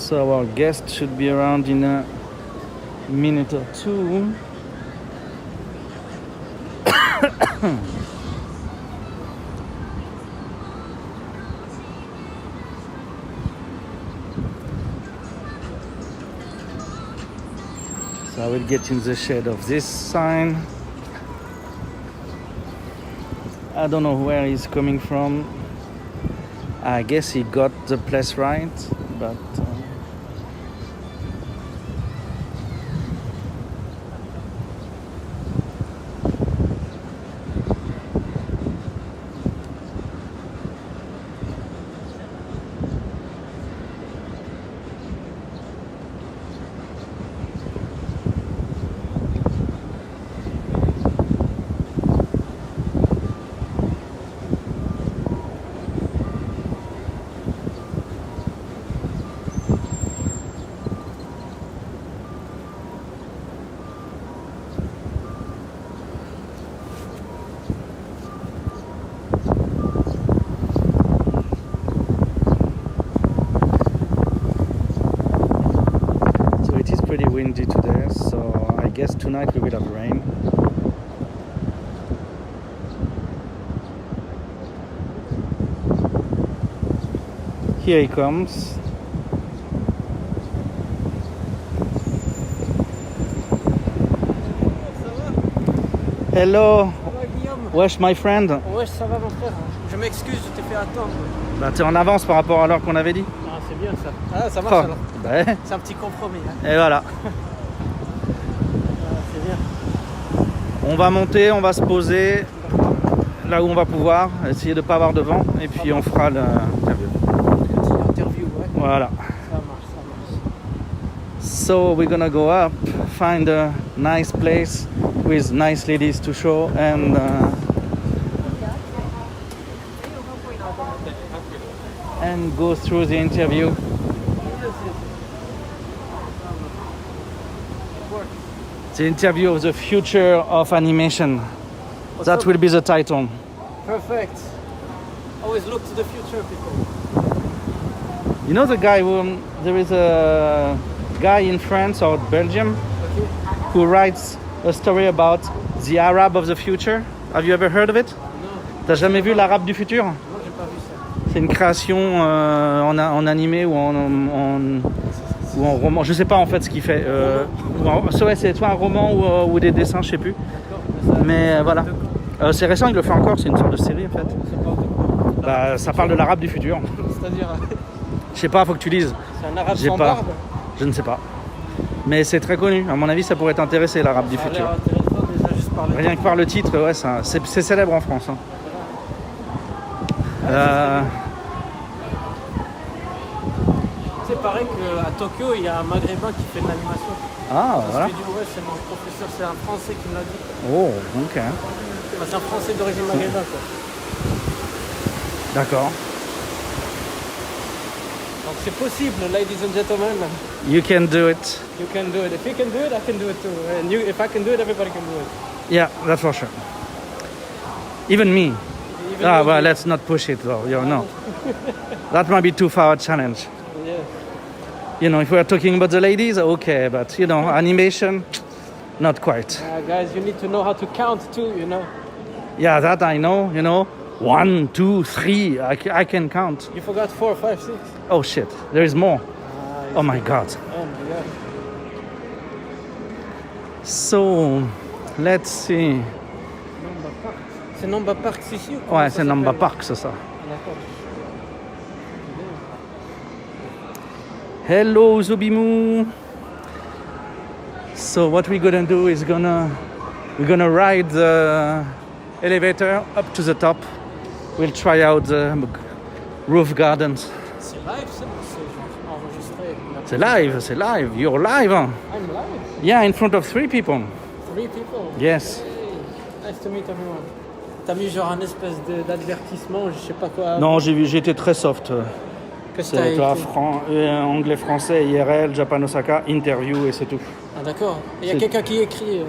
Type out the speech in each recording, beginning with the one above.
So our guest should be around in a minute or two. So I will get in the shade of this sign. I don't know where he's coming from. I guess he got the place right, but windy today, so I guess tonight we will have rain. Here he comes. Hello. Wesh my friend. Wesh, ça va mon frère. Je m'excuse, je t'ai fait attendre. Bah t'es en avance par rapport à l'heure qu'on avait dit. Ah c'est bien ça. Ah ça marche alors. Bah. C'est un petit compromis. Hein. Et voilà. C'est bien. On va monter, on va se poser là où on va pouvoir, essayer de ne pas avoir de vent et puis on fera l'interview. Interview, ouais. Voilà. Ça marche. So we're gonna go up, find a nice place with nice ladies to show and go through the interview. The interview of the future of animation. That will be the title. Perfect. Always look to the future, people. You know the guy who there is a guy in France or Belgium who writes a story about the Arab of the future. Have you ever heard of it? Non. T'as jamais vu l'Arabe du futur? Non, j'ai pas vu ça. C'est une création en animé ou en roman. Je sais pas en fait ce qu'il fait. C'est soit un roman ou des dessins, je sais plus. Mais voilà. C'est récent, il le fait encore. C'est une sorte de série en fait. Bah, ça parle de l'Arabe du futur. C'est-à-dire. Je sais pas, faut que tu lises. C'est un arabe sans barbe. Je ne sais pas. Mais c'est très connu. À mon avis, ça pourrait t'intéresser, l'Arabe du futur. Déjà, juste par Rien que par le titre, ouais, c'est célèbre en France. Hein. C'est pareil qu'à Tokyo, il y a un maghrébin qui fait de l'animation. Ah, voilà. Ouais, c'est mon professeur, c'est un français qui me l'a dit. Oh, ok. Bah, c'est un français d'origine maghrébin, quoi. D'accord. Donc c'est possible, ladies and gentlemen. You can do it. You can do it. If you can do it, I can do it too. And if I can do it, everybody can do it. Yeah, that's for sure. Even me. Well, let's not push it though. No. That might be too far a challenge. Yeah. You know, if we're talking about the ladies, okay, but you know, animation, not quite. Guys, you need to know how to count too, you know. Yeah, that I know, you know. 1, 2, 3. I can count. You forgot 4, 5, 6. Oh shit, there is more. Oh my god. Oh my god. So, let's see. Namba Park. C'est Namba Park ici ou comment Ouais, ça c'est Namba s'appelle? Park, c'est ça. Ah, d'accord. Hello, Zobimu. So what we're gonna do is we're gonna ride the elevator up to the top. We'll try out the roof gardens. C'est live, c'est enregistré. C'est live, c'est live. You're live, huh? I'm live. Yeah, in front of 3 people. 3 people. Yes. Hey, nice to meet everyone. T'as mis genre un espèce d'advertisement, je sais pas quoi. Non, j'ai été très soft. Qu'est-ce que t'as C'est toi, écrit? anglais, français, IRL, Japan Osaka, interview et c'est tout. Ah d'accord. Il y a C'est- quelqu'un qui écrit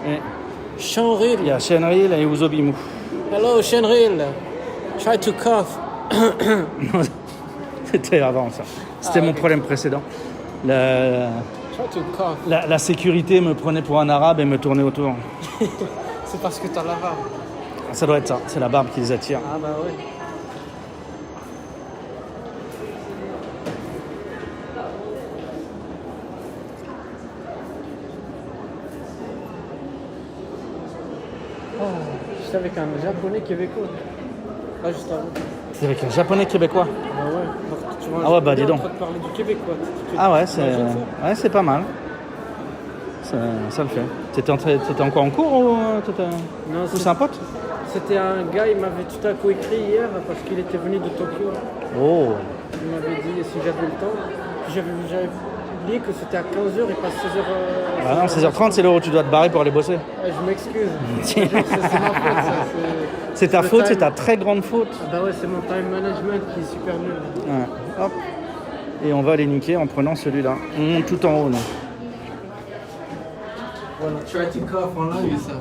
Et Shenril. il y a Shenril et Uzobimu. Hello Shenril. Try to cough. Non, c'était avant ça. C'était mon ok. problème précédent. La, Try to cough. la sécurité me prenait pour un arabe et me tournait autour. C'est parce que t'as la barbe. Ça doit être ça, c'est la barbe qui les attire. Ah bah ouais. Oh, j'étais avec un japonais québécois. Là juste avant. C'est avec un japonais québécois. Ah ouais. Donc, tu vois, Ah ouais, bah, dis on est en donc. train de parler du québécois. Ah ouais, T'imagines ça c'est pas mal. Ça le fait. T'étais encore en cours ou Non, c'est un pote? C'était un gars, il m'avait tout à coup écrit hier parce qu'il était venu de Tokyo. Oh. Il m'avait dit si j'avais le temps. Puis j'avais oublié que c'était à 15h et pas 16h. Ah non, 16h30 c'est l'heure où tu dois te barrer pour aller bosser. Je m'excuse. C'est ma faute ça. C'est ta le faute, time. c'est ta très grande faute. Ah bah ouais, c'est mon time management qui est super nul. Ouais. Hop. Et on va les niquer en prenant celui-là. On monte tout en haut, là. Voilà, try to cough en live ça.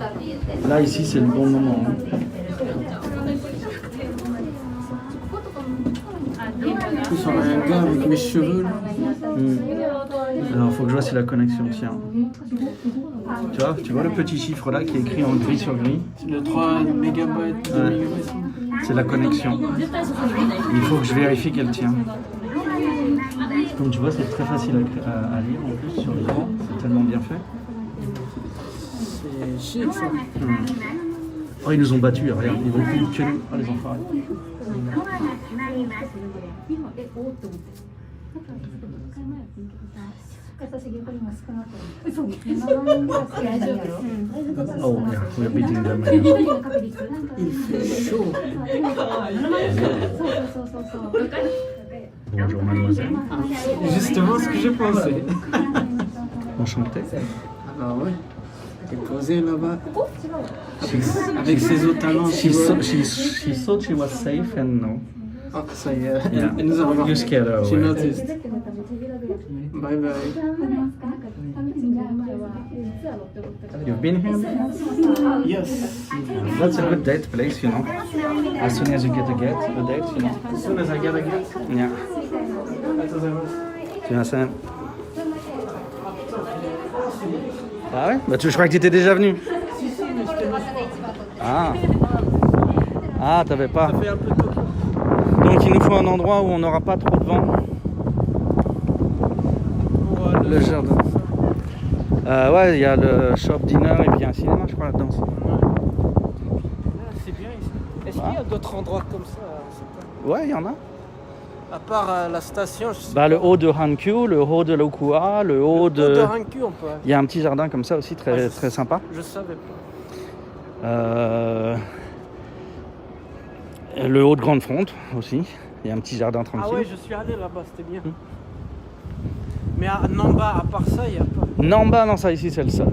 Là, ici, c'est le bon moment. Hein. En plus, on a un gars avec mes cheveux là. Alors, faut que je vois si la connexion tient. Tu vois le petit chiffre là qui est écrit en gris sur gris? Le 3 mégabytes. Ouais. C'est la connexion. Il faut que je vérifie qu'elle tient. Comme tu vois, c'est très facile à lire en plus sur l'écran. C'est tellement bien fait. C'est chic ça. Oh, ils nous ont battus, regarde. Ils vont plus que nous. Oh, les enfoirés. Oh, yeah, we're beating them. Il fait chaud. Bonjour, mademoiselle. Justement ce que j'ai pensé. Enchanté. Ah bah ouais. T'es posé là-bas. Avec ses autres talents. She thought she was safe and no. Ah, ça y est. Yeah. Elle nous a remarqué. You scared her She away. noticed. Bye bye. You've been here? Yes. That's a good date place, you know. As soon as you get a date, you know. As soon as I get a get. Yeah. Tu vois ça? Ah ouais? Bah je crois que tu étais déjà venu. Ah. Ah, t'avais pas. Ça fait un peu Tokyo. Donc il nous faut un endroit où on n'aura pas trop de vent. Pour Le jardin. Ouais, il y a le shop dinner et puis il y a un cinéma, je crois, là-dedans. Ah, c'est bien ici. Est-ce qu'il y a d'autres endroits comme ça Ouais, il y en a. à part la station, je sais Bah, le haut de Hankyu, le haut de Lokua, le haut pas. de... De Hankyu, on peut. Il y a un petit jardin comme ça aussi, très, très sympa. Je savais pas. Le haut de Grande Fronte aussi. Il y a un petit jardin Ah tranquille. ouais, je suis allé là-bas, c'était bien. Mais à Namba, à part ça, il n'y a pas. Namba, non, ça ici, c'est le seul.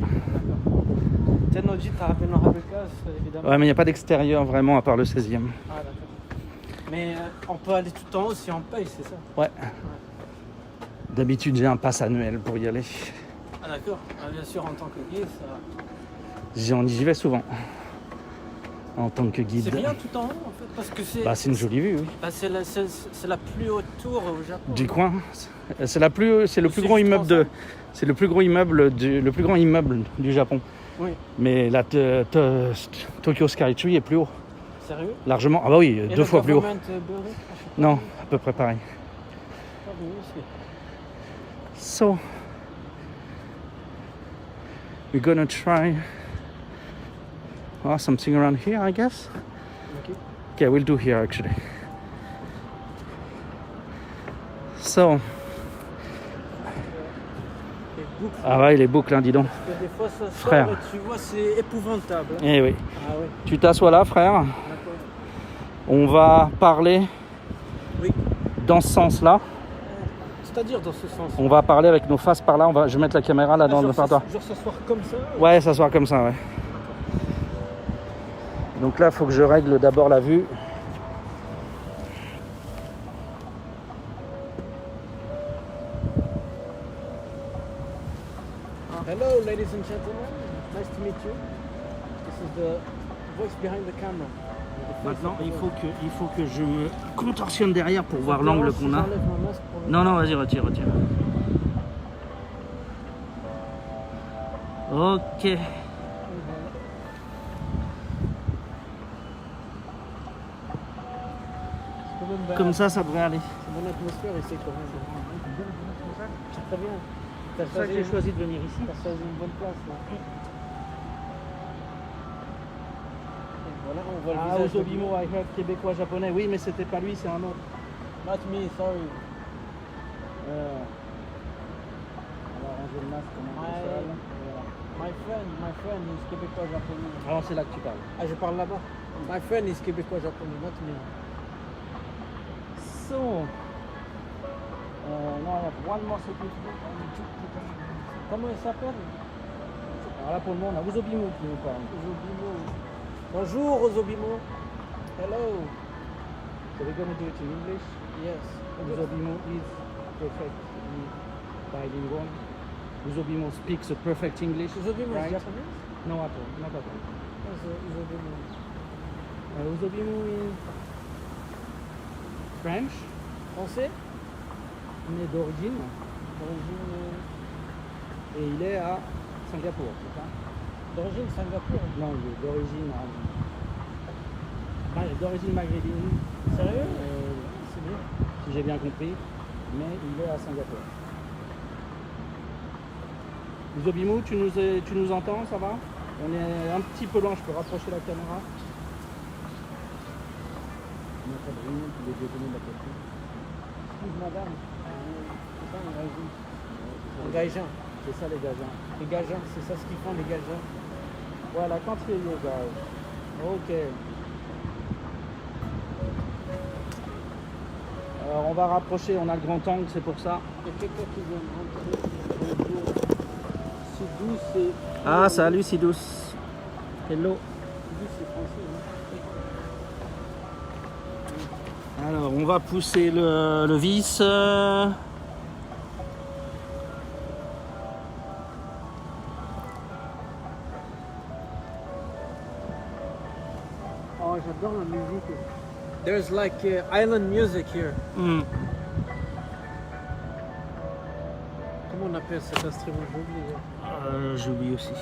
Tenoji, t'as appelé Norabekas, évidemment. Ouais, mais il n'y a pas d'extérieur vraiment à part le 16e. Ah, d'accord. Mais on peut aller tout en haut si on paye, c'est ça? Ouais. D'habitude, j'ai un pass annuel pour y aller. Ah, d'accord. Ah, bien sûr, en tant que guide, ça. J'y vais souvent. En tant que guide. C'est bien tout en haut, en fait, parce que c'est. Bah, c'est une jolie vue, oui. Bah, c'est la plus haute tour au Japon. Du coin. C'est le plus C'est grand juste immeuble pour ça. c'est le plus grand immeuble du Japon. Oui, Mais la Tokyo Skytree est plus haut. Sérieux? Largement. Ah bah oui, Et 2 fois plus haut. government building? Ah, je sais pas. Non, à peu près pareil. Pas vu ici. So, we're gonna try something around here, I guess. Ok. Okay, we'll do here actually. So, Les boucles. ah ouais, les boucles, hein, dis donc. Parce que des fois ça sort Frère. et tu vois c'est épouvantable. Hein. Eh oui. Ah ouais. Tu t'assois là, frère. D'accord. On va parler Oui. dans ce sens-là. C'est-à-dire dans ce sens. On va parler avec nos faces par là. Je vais mettre la caméra là dans le partoir. Genre s'asseoir comme ça. Ouais, s'asseoir comme ça, ouais. Donc là, il faut que je règle d'abord la vue. Hello, ladies and gentlemen. Nice to meet you. This is the voice behind the camera. Maintenant, il faut que je me contorsionne derrière pour voir l'angle qu'on a. J'enlève mon masque pour le- Non, vas-y, retire. Ok. Comme ça devrait aller. C'est mon atmosphère ici quand même. C'est très bien. C'est pour ça que j'ai choisi de venir ici. T'as choisi une bonne place là. Et voilà, on voit le Ah, visage. Osobimo, I heard québécois, japonais. Oui, mais c'était pas lui, c'est un autre. Not me, sorry. On va ranger le masque comme un Ouais. sale. My friend is québécois japonais. Alors c'est là que tu parles. Ah, je parle là-bas. My friend is québécois japonais, not me. So, now I have one more second. Comment il s'appelle? Alors là pour le moment, on a Osobimo qui nous parle. Ozobimo. Bonjour Ozobimo. Hello. So we're going to do it in English. Yes. Osobimo is perfectly bilingual. Osobimo speaks a perfect English. Ozobimo right? is Japanese? No, at all. Not at all. Ozobimo. Osobimo is French, Français? mais d'origine, D'origine et il est à Singapour, c'est ça? d'origine Singapour. Non, il est d'origine maghrébine. Sérieux? C'est bien. Si j'ai bien compris, mais il est à Singapour. Osobimo, tu nous entends, ça va? On est un petit peu loin, je peux rapprocher la caméra. On n'a pas de réunion qui est détenue de la question. Excuse madame. C'est ça un gaijin. Un gaijin. C'est ça les gagens. Les gaijins, c'est ça ce qu'ils font les gaijins. Voilà, quand il est gars. Ok. Alors on va rapprocher, on a le grand angle, c'est pour ça. Il y a quelqu'un qui vient de rentrer. Bonjour. C'est doux, c'est... Ah, salut Sidous. Hello. C'est doux, c'est français. Hein. Alors, on va pousser le vis. Oh, j'adore la musique. There's like island music here. Hmm. Comment on appelle cet instrument? J'ai oublié. J'oublie aussi.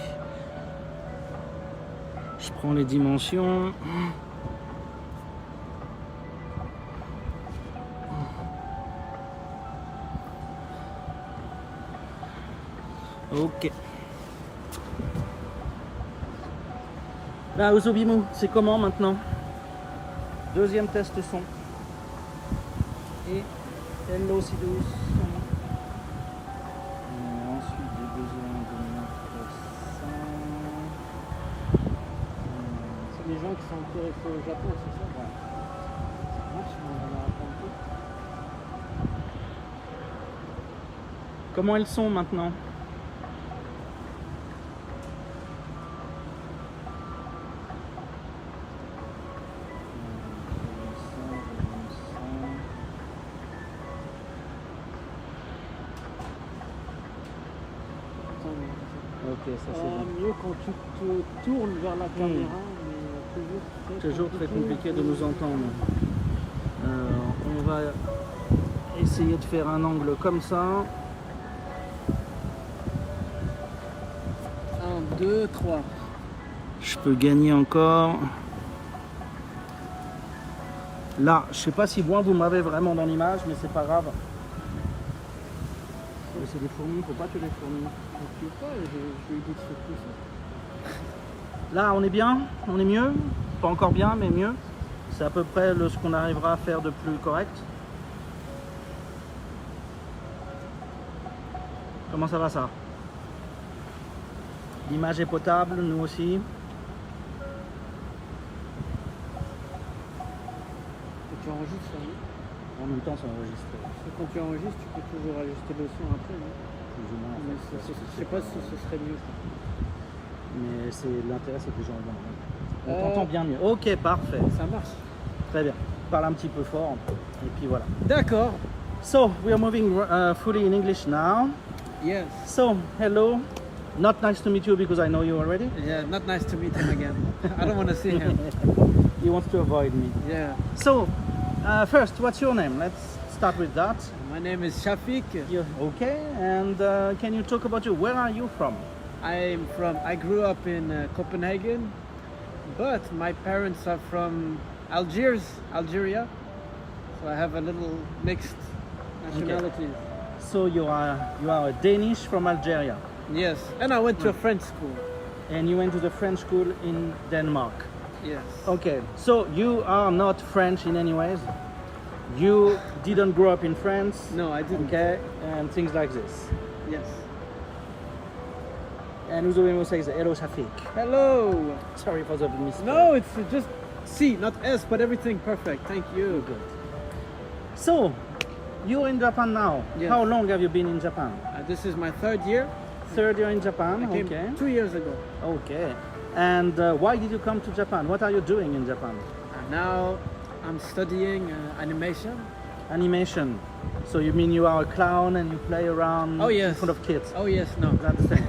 Je prends les dimensions. Ok. Là, Osobimo, c'est comment maintenant? Deuxième test son. Et hello Sidous. Ensuite, j'ai besoin de mettre ça. C'est les gens qui sont intéressés au Japon, c'est ça? Ouais. Ça marche, mais on va leur apprendre tout. Comment elles sont maintenant? Ok, ça c'est bon. Mieux quand tu te tournes vers la caméra, mais Toujours très compliqué de nous entendre. On va essayer de faire un angle comme ça. 1, 2, 3. Je peux gagner encore. Là, je sais pas si moi vous m'avez vraiment dans l'image, mais c'est pas grave. Mais c'est des fourmis, faut pas que les fourmis. Je sais pas, je lui ai dit de se pousser. Là, on est bien, on est mieux. Pas encore bien, mais mieux. C'est à peu près ce qu'on arrivera à faire de plus correct. Comment ça va ça? L'image est potable, nous aussi. Tu enregistres ça, oui. En même temps, c'est enregistré. Quand tu enregistres, tu peux toujours ajuster le son après, non? Plus ou moins. Mais je sais pas si ce serait mieux. Mais l'intérêt, c'est que les gens regardent. On t'entend bien mieux. Ok, parfait. Ça marche. Très bien. Parle un petit peu fort. Et puis voilà. D'accord. So, we are moving fully in English now. Yes. So, hello. Not nice to meet you because I know you already. Yeah, not nice to meet him again. I don't want to see him. He wants to avoid me. Yeah. So, first, what's your name? Let's start with that. My name is Chafik. Okay, and can you talk about you? Where are you from? I grew up in Copenhagen, but my parents are from Algeria. So I have a little mixed nationality. Okay. So you are a Danish from Algeria. Yes, and I went to a French school. And you went to the French school in Denmark. Yes. Okay, so you are not French in any ways. You didn't grow up in France. No, I didn't. Okay, and things like this. Yes. And nous allons say hello, Chafik. Hello. Sorry for the mistake. No, it's just C, not S, but everything perfect. Thank you. Good. So, you're in Japan now. Yes. How long have you been in Japan? This is my third year. Third year in Japan. I came Okay. 2 years ago. Okay. And why did you come to Japan? What are you doing in Japan? Now I'm studying animation. Animation. So you mean you are a clown and you play around Oh, yes. in front of kids? Oh yes, no. That's the thing.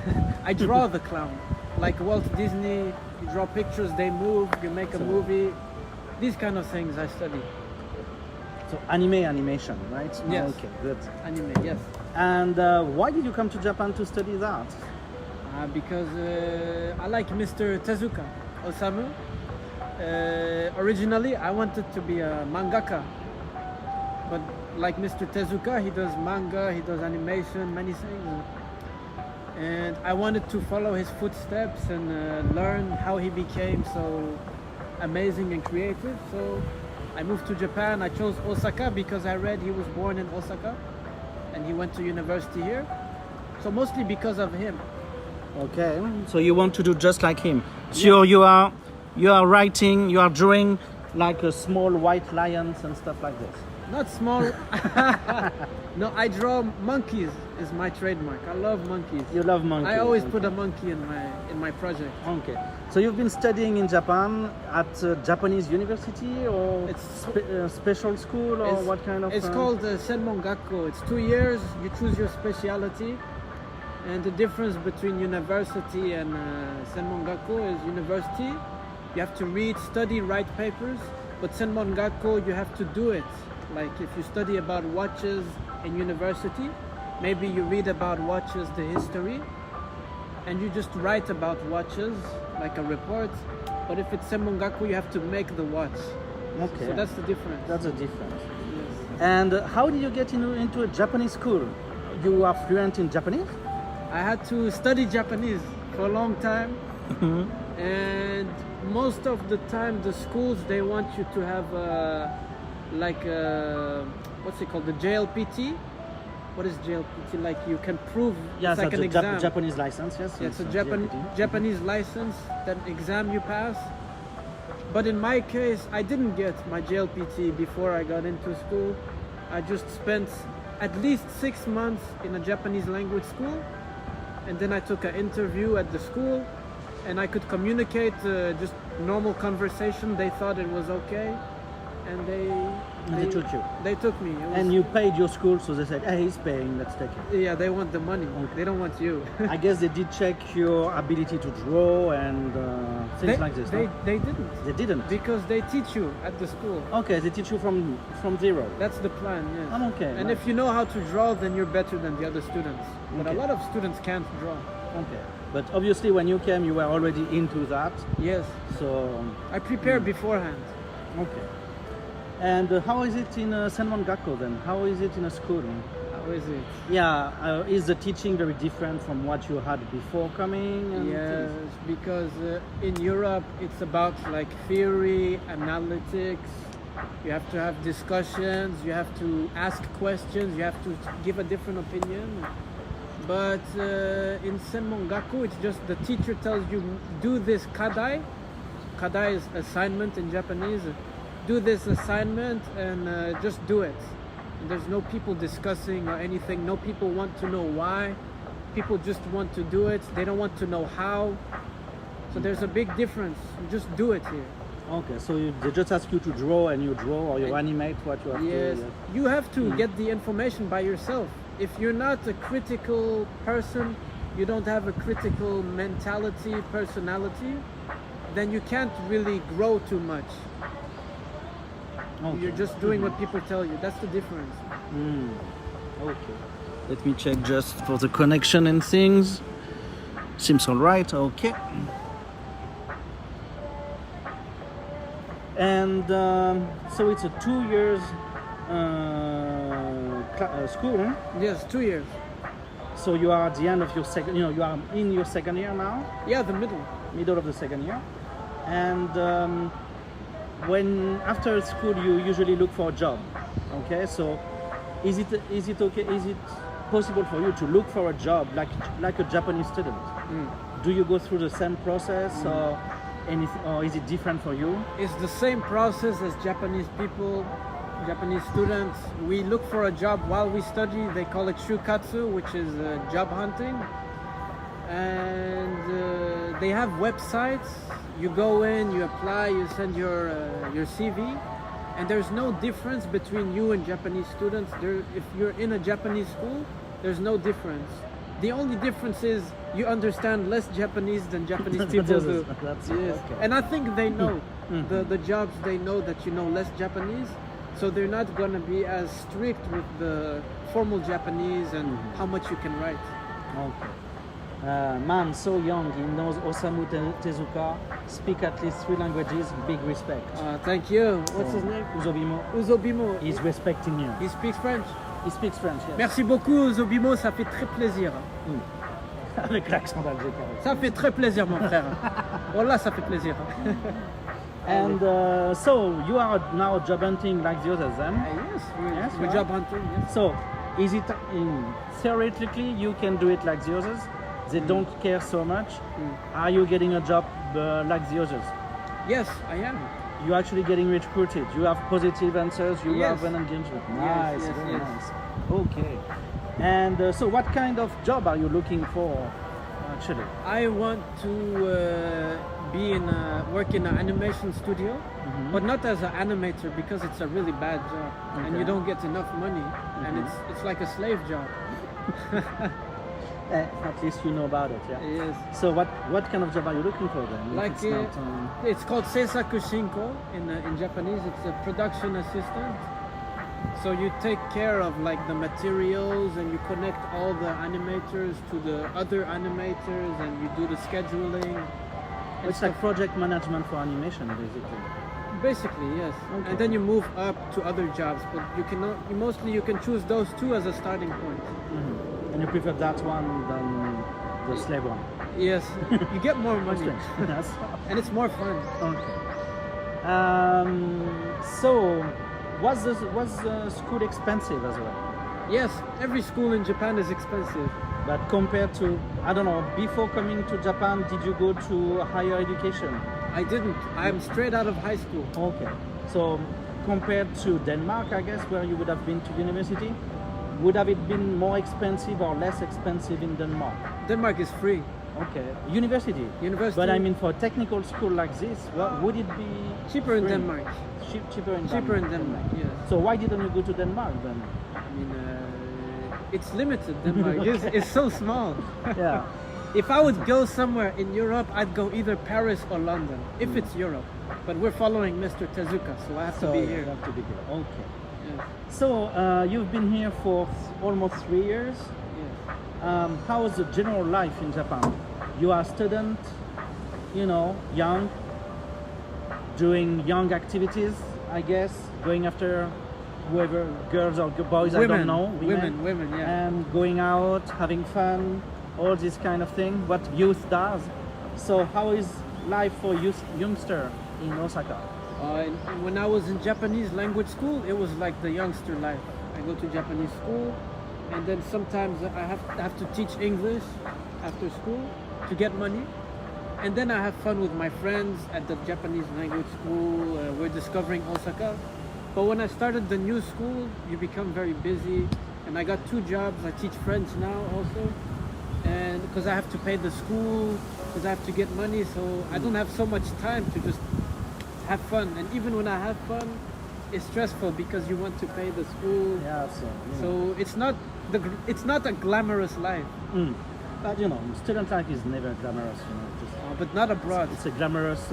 I draw the clown. Like Walt Disney, you draw pictures, they move, you make a movie. These kind of things I study. So animation, right? Yes. Okay, good. Anime, yes. And why did you come to Japan to study that? Because I like Mr. Tezuka Osamu. Originally, I wanted to be a mangaka. But like Mr. Tezuka, he does manga, he does animation, many things. And I wanted to follow his footsteps and learn how he became so amazing and creative. So I moved to Japan. I chose Osaka because I read he was born in Osaka and he went to university here. So mostly because of him. Okay, so you want to do just like him. So you are writing, you are drawing like a small white lions and stuff like this. Not small. No, I draw monkeys. Is my trademark. I love monkeys. You love monkeys. I always put a monkey in my project. Okay. So you've been studying in Japan at a Japanese university or It's special school or what kind of? It's called Senmon Gakko. It's 2 years. You choose your specialty. And the difference between university and Senmon Gakko is university, you have to read, study, write papers. But Senmon Gakko, you have to do it. Like if you study about watches in university, maybe you read about watches, the history, and you just write about watches, like a report. But if it's Senmon Gakko, you have to make the watch. Okay. So that's the difference. That's a difference. Yes. And how did you get into a Japanese school? You are fluent in Japanese? I had to study Japanese for a long time. Mm-hmm. And most of the time the schools, they want you to have what's it called, the JLPT. What is JLPT? Like you can prove it's like an exam. Japanese license, yes. Yeah, it's a JLPT. Japanese license, that exam you pass. But in my case, I didn't get my JLPT before I got into school. I just spent at least 6 months in a Japanese language school, and then I took an interview at the school, and I could communicate just normal conversation. They thought it was okay, and they took you. They took me. And you paid your school, so they said, hey, he's paying, let's take it. Yeah, they want the money. Okay. They don't want you. I guess they did check your ability to draw and things like this. They didn't. They didn't? Because they teach you at the school. Okay, they teach you from zero. That's the plan, yes. I'm okay. And if you know how to draw, then you're better than the other students. But Okay. a lot of students can't draw. Okay. But obviously when you came, you were already into that. Yes. So, I prepared beforehand. okay. And how is it in Senmon Gakko then? How is it in a school? How is it? Yeah, is the teaching very different from what you had before coming? And Yes, because in Europe it's about like theory, analytics. You have to have discussions, you have to ask questions, you have to give a different opinion. But in Senmon Gakko, it's just the teacher tells you, do this kadai. Kadai is assignment in Japanese. Do this assignment and just do it. And there's no people discussing or anything. No people want to know why. People just want to do it. They don't want to know how. So there's a big difference. You just do it here. Okay, so they just ask you to draw and you draw or you animate what you have to. Yes, you have to get the information by yourself. If you're not a critical person, you don't have a critical mentality, personality, then you can't really grow too much. Okay. You're just doing what people tell you. That's the difference. Okay. Let me check just for the connection and things. Seems all right. Okay. And so it's a 2 years school, huh? Yes, 2 years. So you are at the end of your second, you are in your second year now? Yeah, the middle. Middle of the second year. And when after school you usually look for a job, okay? So is it okay? Is it possible for you to look for a job like a Japanese student? Do you go through the same process or is it different for you? It's the same process as Japanese people, Japanese students. We look for a job while we study. They call it shukatsu, which is job hunting. And they have websites. You go in, you apply, you send your CV. And there's no difference between you and Japanese students. If you're in a Japanese school, there's no difference. The only difference is you understand less Japanese than Japanese people do. That's Yes. okay. And I think they know the jobs, they know that you know less Japanese, so they're not going to be as strict with the formal Japanese and how much you can write. Okay. Man so young, he knows Osamu Tezuka, speak at least 3 languages, big respect. Thank you. What's his name? Uzobimo, Uzobimo. he's respecting you. He speaks French. He speaks French, yes. Merci beaucoup Uzobimo, ça fait très plaisir. Avec l'accent d'Alger. Ça fait très plaisir mon frère. Wallah, ça fait plaisir. And so you are now job hunting like the others then? Yes, we're right. job hunting, yes. So is it theoretically you can do it like the others? They don't care so much. Are you getting a job like the others? Yes, I am. You're actually getting recruited. You have positive answers. You Yes. have an engagement. Yes, Nice, yes, very yes. nice. Okay. And so what kind of job are you looking for actually? I want to work in an animation studio, but not as an animator because it's a really bad job and you Okay. don't get enough money and it's like a slave job. At least you know about it, yeah. Yes. So what kind of job are you looking for then? If Like it's not, it's called Seisaku Shinko in Japanese. It's a production assistant. So you take care of like the materials and you connect all the animators to the other animators and you do the scheduling. and it's like project management for animation, basically. Basically, yes. Okay. And then you move up to other jobs, but you can choose those two as a starting point. And you prefer that one than the slave one? Yes, you get more money, Yes. and it's more fun. Okay. So, was the school expensive as well? Yes, every school in Japan is expensive. But compared to, I don't know, before coming to Japan, did you go to higher education? I didn't. I'm straight out of high school. Okay. So, compared to Denmark, I guess, where you would have been to university, would have it been more expensive or less expensive in Denmark? Denmark is free. Okay. University? University. But I mean, for a technical school like this, would it be Cheaper in free? Denmark. Cheaper in Denmark? Cheaper in Denmark, yes. So why didn't you go to Denmark then? I mean, it's limited, Denmark. It's so small. Yeah. If I would go somewhere in Europe, I'd go either Paris or London, if it's Europe. But we're following Mr. Tezuka, so I have to be You here. have to be here. Okay. Yes. So you've been here for almost 3 years. Yes. How is the general life in Japan? You are a student, young, doing young activities, I guess, going after whoever, girls or boys, I don't know. Women, yeah. And going out, having fun, all this kind of thing, what youth does. So how is life for youngster in Osaka? When I was in Japanese language school, it was like the youngster life. I go to Japanese school, and then sometimes I have to teach English after school to get money. And then I have fun with my friends at the Japanese language school. We're discovering Osaka. But when I started the new school, you become very busy. And I got 2 jobs. I teach French now also. And because I have to pay the school, because I have to get money. So I don't have so much time to just have fun. And even when I have fun, it's stressful because you want to pay the school. Yeah, So it's not a glamorous life. But student life is never glamorous, But not abroad. It's a glamorous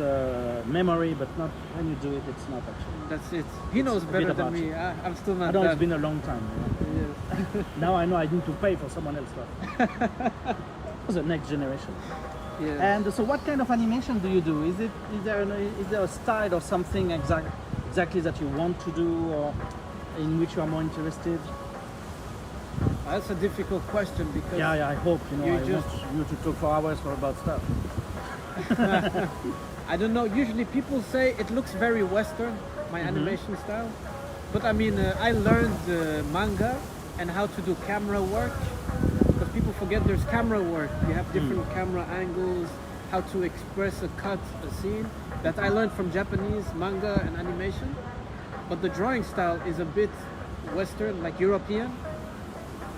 memory, but not when you do it. It's not actually. That's it. He knows better than me. I'm still not. I know done. it's been a long time. Yes. Now I know I need to pay for someone else's stuff. For the next generation. Yes. And so, what kind of animation do you do? Is there a style or something exactly that you want to do, or in which you are more interested? That's a difficult question because I hope I want you to talk for hours about stuff. I don't know. Usually people say it looks very Western, my animation style. But I mean, I learned manga and how to do camera work. Because people forget there's camera work. You have different camera angles, how to express a cut, a scene. That I learned from Japanese manga and animation. But the drawing style is a bit Western, like European.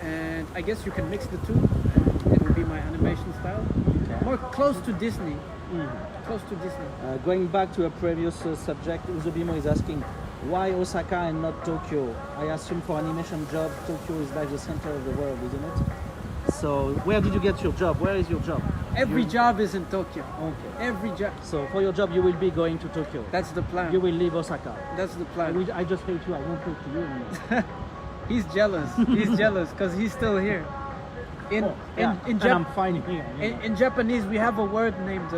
And I guess you can mix the two. It will be my animation style. Okay. More close to Disney. Close to Disney. Going back to a previous subject, Uzobimo is asking, why Osaka and not Tokyo? I assume for animation job, Tokyo is like the center of the world, isn't it? So where did you get your job? Where is your job? Every job is in Tokyo. Okay. Every job. So for your job, you will be going to Tokyo. That's the plan. You will leave Osaka. That's the plan. I just hate you. I won't talk to you anymore. He's jealous. He's jealous because he's still here. In I'm fine here. In Japanese, we have a word named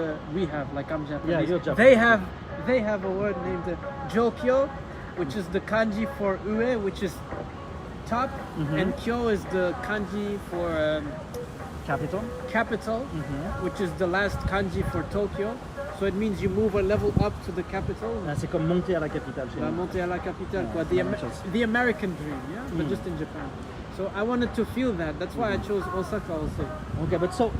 like I'm Japanese. Yeah, you're Japanese. They have a word named jokyo, which is the kanji for ue, which is top, and kyo is the kanji for capital, which is the last kanji for Tokyo. So it means you move a level up to the capital. C'est comme monter à la capitale. Monter à la capitale, quoi. The American dream, yeah, but just in Japan. So I wanted to feel that. That's why I chose Osaka also. Okay, but so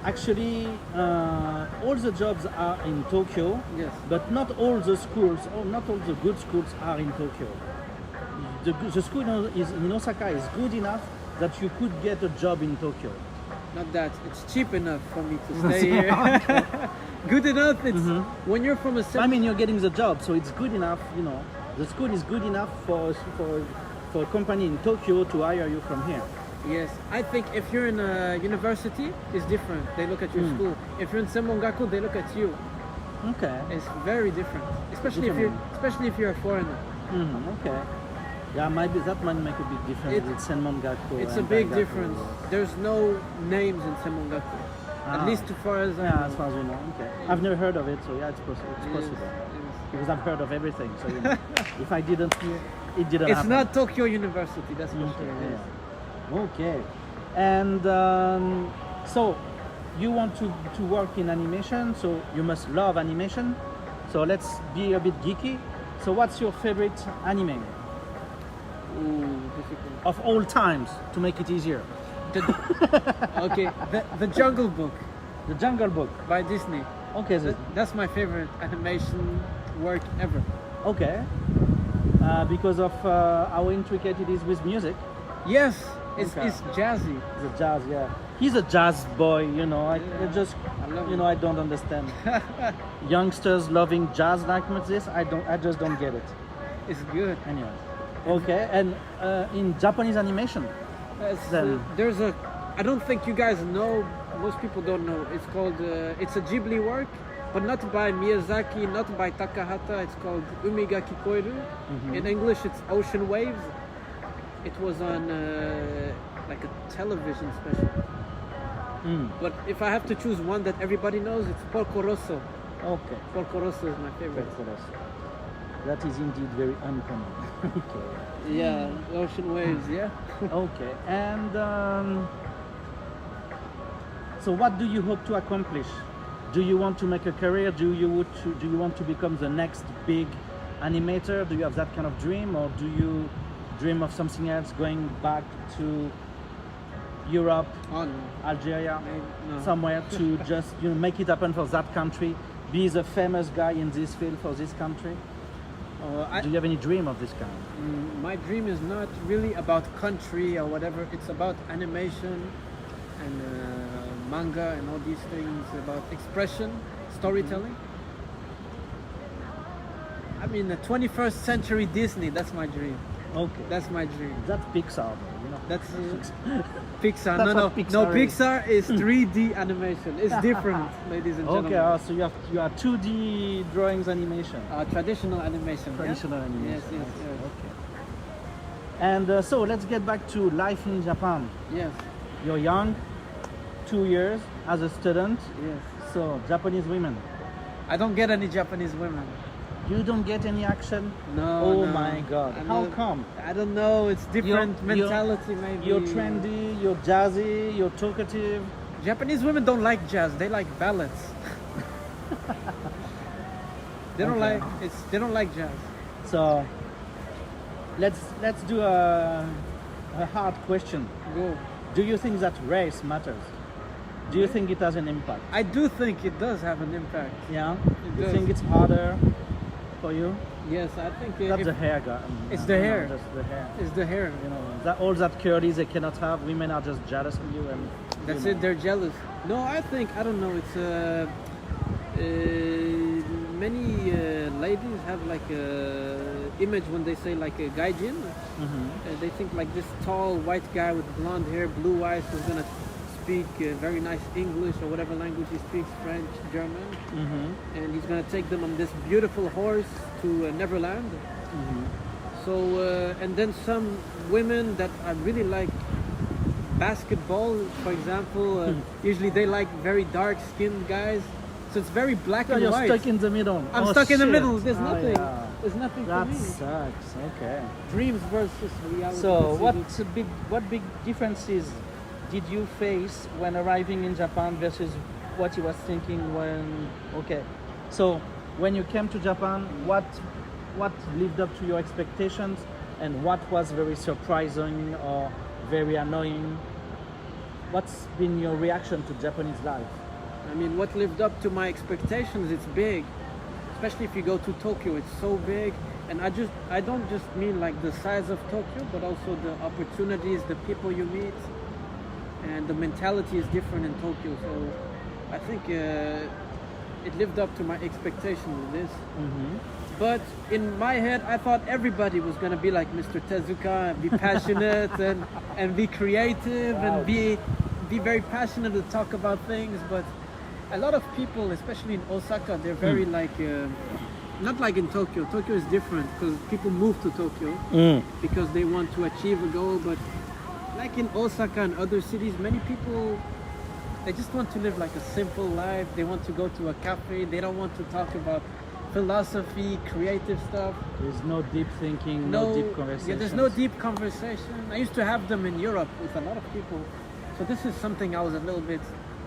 actually, all the jobs are in Tokyo. Yes. But not all the schools, or not all the good schools are in Tokyo. The school in Osaka is good enough that you could get a job in Tokyo. Not that. It's cheap enough for me to stay here. Good enough. It's when you're from a. I mean, you're getting the job, so it's good enough. The school is good enough for a company in Tokyo to hire you from here. Yes, I think if you're in a university, it's different. They look at your school. If you're in Senmongaku, they look at you. Okay. It's very different, especially if you're a foreigner. Okay. Yeah, maybe that might make a big difference with Senmongaku. It's a big difference. There's no names in Senmongaku. At least as far as as far as we know. Okay. I've never heard of it, so yeah, it's possible. Because I've heard of everything. So if I didn't hear, it didn't happen. It's not Tokyo University, that's for sure. Yeah. Okay. And so you want to work in animation, so you must love animation. So let's be a bit geeky. So what's your favorite anime? Ooh, difficult. Of all times, to make it easier. Okay, the Jungle Book. The Jungle Book by Disney. Okay, that's my favorite animation work ever. Okay, because of how intricate it is with music. Yes, it's jazzy. It's a jazz, yeah. He's a jazz boy, I don't understand. Youngsters loving jazz like this, I just don't get it. It's good. Anyway, okay, and in Japanese animation. There's I don't think you guys know, most people don't know, it's called, it's a Ghibli work, but not by Miyazaki, not by Takahata, it's called Umi ga Kikoeru. In English it's Ocean Waves. It was on like a television special. But if I have to choose one that everybody knows, it's Porco Rosso. Okay. Porco Rosso is my favorite. That is indeed very uncommon. Okay. Yeah, ocean waves. Yeah. Okay. And so, what do you hope to accomplish? Do you want to make a career? Do you want to become the next big animator? Do you have that kind of dream, or do you dream of something else, going back to Europe, Oh no. Algeria, No. somewhere to just make it happen for that country, be the famous guy in this field for this country? Do you have any dream of this kind? My dream is not really about country or whatever. It's about animation and manga and all these things, about expression, storytelling. I mean, the 21st century Disney, that's my dream. Okay. That's my dream. That's Pixar, though, That's Pixar. That's No, what Pixar no. is. Pixar is 3D animation. It's different, ladies and gentlemen. Okay, so you are 2D drawings animation. Traditional animation. yeah? Traditional animation. Yes, yes, yes. Okay. And so let's get back to life in Japan. Yes, You're young, 2 years as a student. yes. So Japanese women, I don't get any Japanese women. you don't get any action? No. Oh no. my God! I How know- come? I don't know. It's different You're- mentality, maybe. You're trendy, you're jazzy, you're talkative. Japanese women don't like jazz. They like ballads. They don't Okay. like They don't like jazz. So let's do a hard question. Go. Do you think that race matters? Do you think it has an impact? I do think it does have an impact. Yeah. You does. think it's harder for you? Yes, I think That's if the hair, guy. It's the hair. That's the hair. it's the hair. You know, that all that curlies they cannot have. Women are just jealous of you, and That's you it. They're jealous. No, I don't know. It's many ladies have like a image when they say like a gaijin. They think like this tall white guy with blonde hair, blue eyes, who's gonna speak very nice English or whatever language he speaks, French, German, and he's gonna take them on this beautiful horse to Neverland. So and then some women that I really like basketball, for example, usually they like very dark-skinned guys. So it's very black So and you're white. stuck in the middle. I'm Oh, stuck in the shit. middle. There's Oh, nothing. yeah. There's nothing That for me. sucks. Okay. Dreams versus reality. So That's it. what big differences did you face when arriving in Japan versus what you was thinking when? Okay. So when you came to Japan, what lived up to your expectations, and what was very surprising or very annoying? What's been your reaction to Japanese life? I mean, what lived up to my expectations? It's big, especially if you go to Tokyo. It's so big, and I don't just mean like the size of Tokyo, but also the opportunities, the people you meet, and the mentality is different in Tokyo. So I think it lived up to my expectations with this. But in my head, I thought everybody was gonna be like Mr. Tezuka and be passionate and be creative and be very passionate to talk about things. But a lot of people, especially in Osaka, they're very like not like in Tokyo. Tokyo is different because people move to Tokyo because they want to achieve a goal. But like in Osaka and other cities, many people, they just want to live like a simple life. They want to go to a cafe. They don't want to talk about philosophy, creative stuff. There's no deep thinking, no deep conversation. Yeah, there's no deep conversation. I used to have them in Europe with a lot of people. So this is something I was a little bit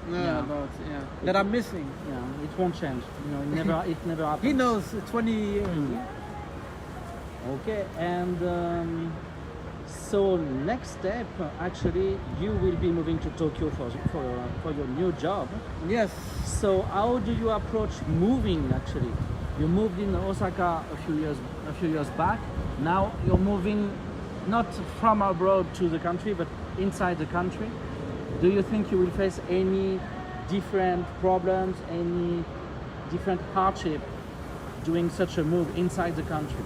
about, that I'm missing. Yeah, it won't change. You know, it never happens. He knows 20 years. Okay, and so next step, actually, you will be moving to Tokyo for your new job. Yes. So how do you approach moving? Actually, you moved in Osaka a few years back. Now you're moving not from abroad to the country, but inside the country. Do you think you will face any different problems, any different hardship doing such a move inside the country?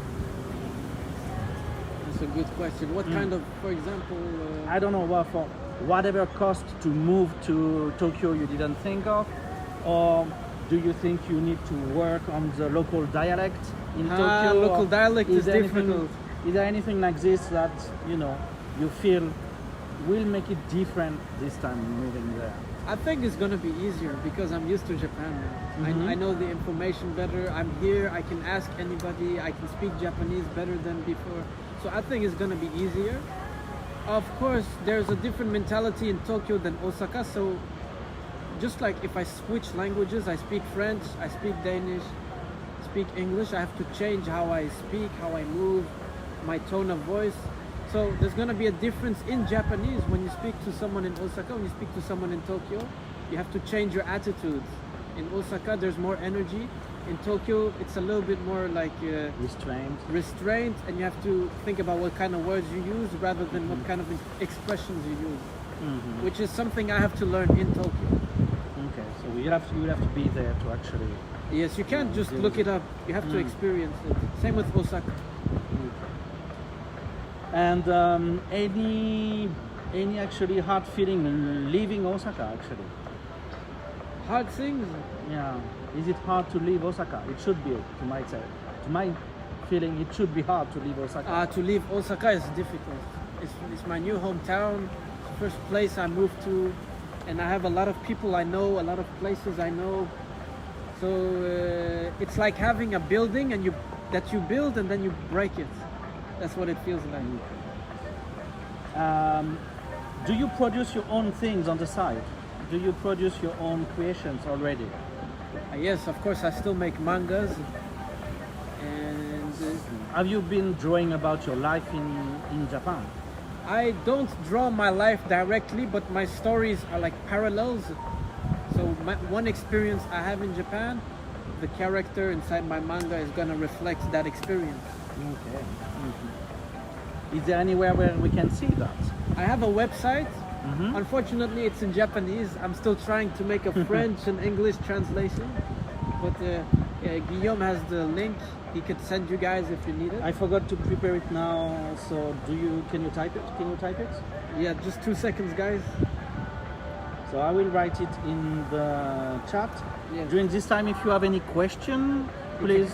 That's a good question. What kind of, for example... I don't know, for whatever cost to move to Tokyo you didn't think of, or do you think you need to work on the local dialect in Tokyo? Local dialect is there anything- difficult. Is there anything like this that you feel will make it different this time moving there? I think it's gonna be easier because I'm used to Japan now. Mhm. I know the information better. I'm here. I can ask anybody. I can speak Japanese better than before. So I think it's gonna be easier. Of course, there's a different mentality in Tokyo than Osaka. So just like if I switch languages, I speak French, I speak Danish, speak English, I have to change how I speak, how I move, my tone of voice. So there's gonna be a difference in Japanese when you speak to someone in Osaka, when you speak to someone in Tokyo. You have to change your attitudes. In Osaka, there's more energy. In Tokyo, it's a little bit more like restrained, and you have to think about what kind of words you use rather than what kind of expressions you use, which is something I have to learn in Tokyo. Okay, so you have to be there to actually. Yes, you can't just look it up. You have to experience it. Same with Osaka. And any actually hard feeling leaving Osaka actually? Hard things. Yeah. Is it hard to leave Osaka? It should be, to my feeling, it should be hard to leave Osaka. To leave Osaka is difficult. It's my new hometown. It's the first place I moved to, and I have a lot of people I know, a lot of places I know. So it's like having a building that you build and then you break it. That's what it feels like. Do you produce your own things on the side? Do you produce your own creations already? Yes, of course. I still make mangas. And have you been drawing about your life in Japan? I don't draw my life directly, but my stories are like parallels. So one experience I have in Japan, the character inside my manga is gonna reflect that experience. Okay. Is there anywhere where we can see that? I have a website. Unfortunately, it's in Japanese. I'm still trying to make a French and English translation, but Guillaume has the link. He could send you guys if you need it. I forgot to prepare it now. So can you type it? Can you type it? Yeah, just 2 seconds, guys. So I will write it in the chat. Yes. During this time, if you have any question, please,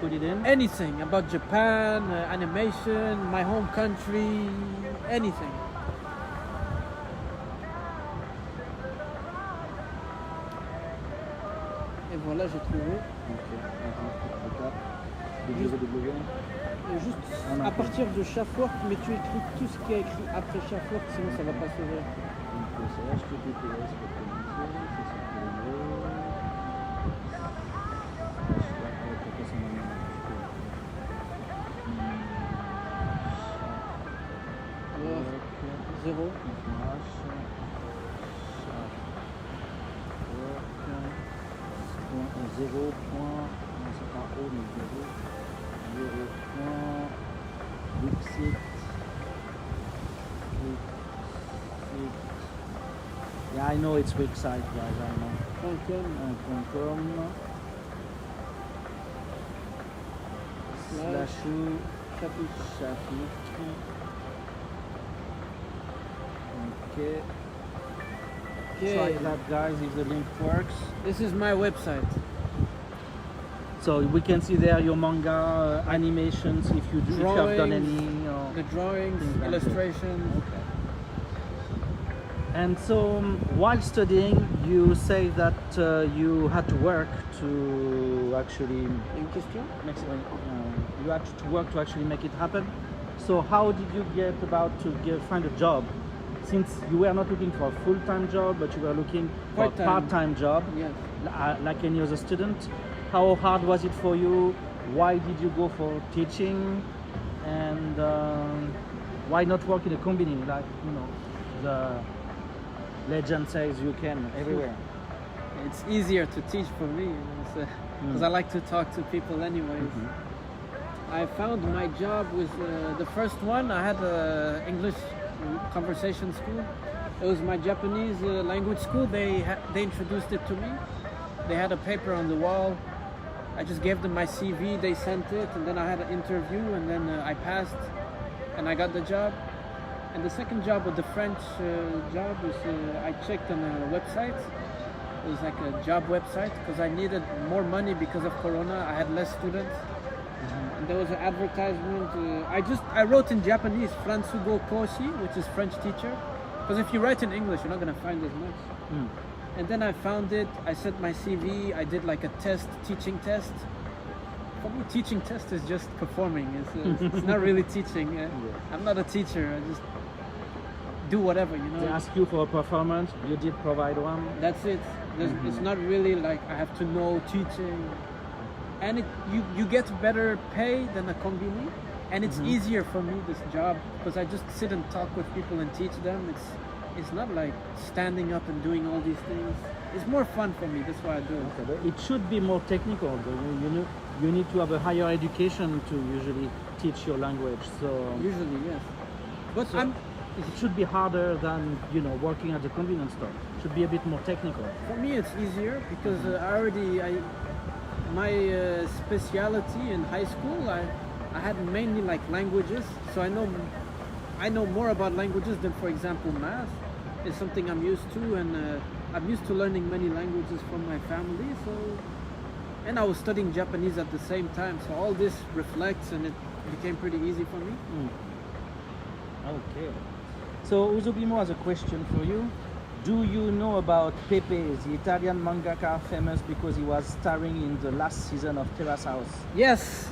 put it in. Anything about Japan, animation, my home country, anything. Et voilà, j'ai trouvé. Juste à partir de Chafik, mais tu écris tout ce qui est écrit après Chafik, sinon ça va pas s'ouvrir. Zéro. Yeah, I know it's website, guys. I know. .com. Chafik. Okay. Try that, guys, if the link works. This is my website. So we can see there your manga animations, if you have done any. The drawings, illustrations. Okay. And so, while studying, you say that you had to work to actually. You had to work to actually make it happen. So how did you get about to find a job? Since you were not looking for a full-time job, but you were looking for a part-time job, yes. Like any other student. How hard was it for you? Why did you go for teaching? And why not work in a company? Like, the legend says you can everywhere. It's easier to teach for me, because I like to talk to people anyways. I found my job was the first one. I had an English conversation school. It was my Japanese language school. They introduced it to me. They had a paper on the wall. I just gave them my CV. They sent it, and then I had an interview, and then I passed, and I got the job. And the second job, with the French job, was I checked on a website. It was like a job website because I needed more money because of Corona. I had less students. And there was an advertisement. I wrote in Japanese, Fransugo Koshi, which is French teacher. Because if you write in English, you're not going to find as much. Mm. And then I found it, I sent my CV, I did like a test, teaching test. For me, teaching test is just performing. It's not really teaching. I'm not a teacher, I just do whatever, you know. They ask you for a performance, you did provide one. That's it. It's not really like I have to know teaching. And you get better pay than a combini. And it's easier for me, this job, because I just sit and talk with people and teach them. It's not like standing up and doing all these things. It's more fun for me, that's why I do it. Okay, but it should be more technical. Though. You need to have a higher education to usually teach your language. So Usually, yes. But So- it should be harder than working at the convenience store. It should be a bit more technical. for me it's easier because my speciality in high school, I had mainly like languages, so I know more about languages than, for example, math. It's something I'm used to, and I'm used to learning many languages from my family. And I was studying Japanese at the same time, so all this reflects, and it became pretty easy for me. Okay. So Uzubimo has a question for you. Do you know about Pepe, the Italian mangaka famous because he was starring in the last season of Terrace House? Yes,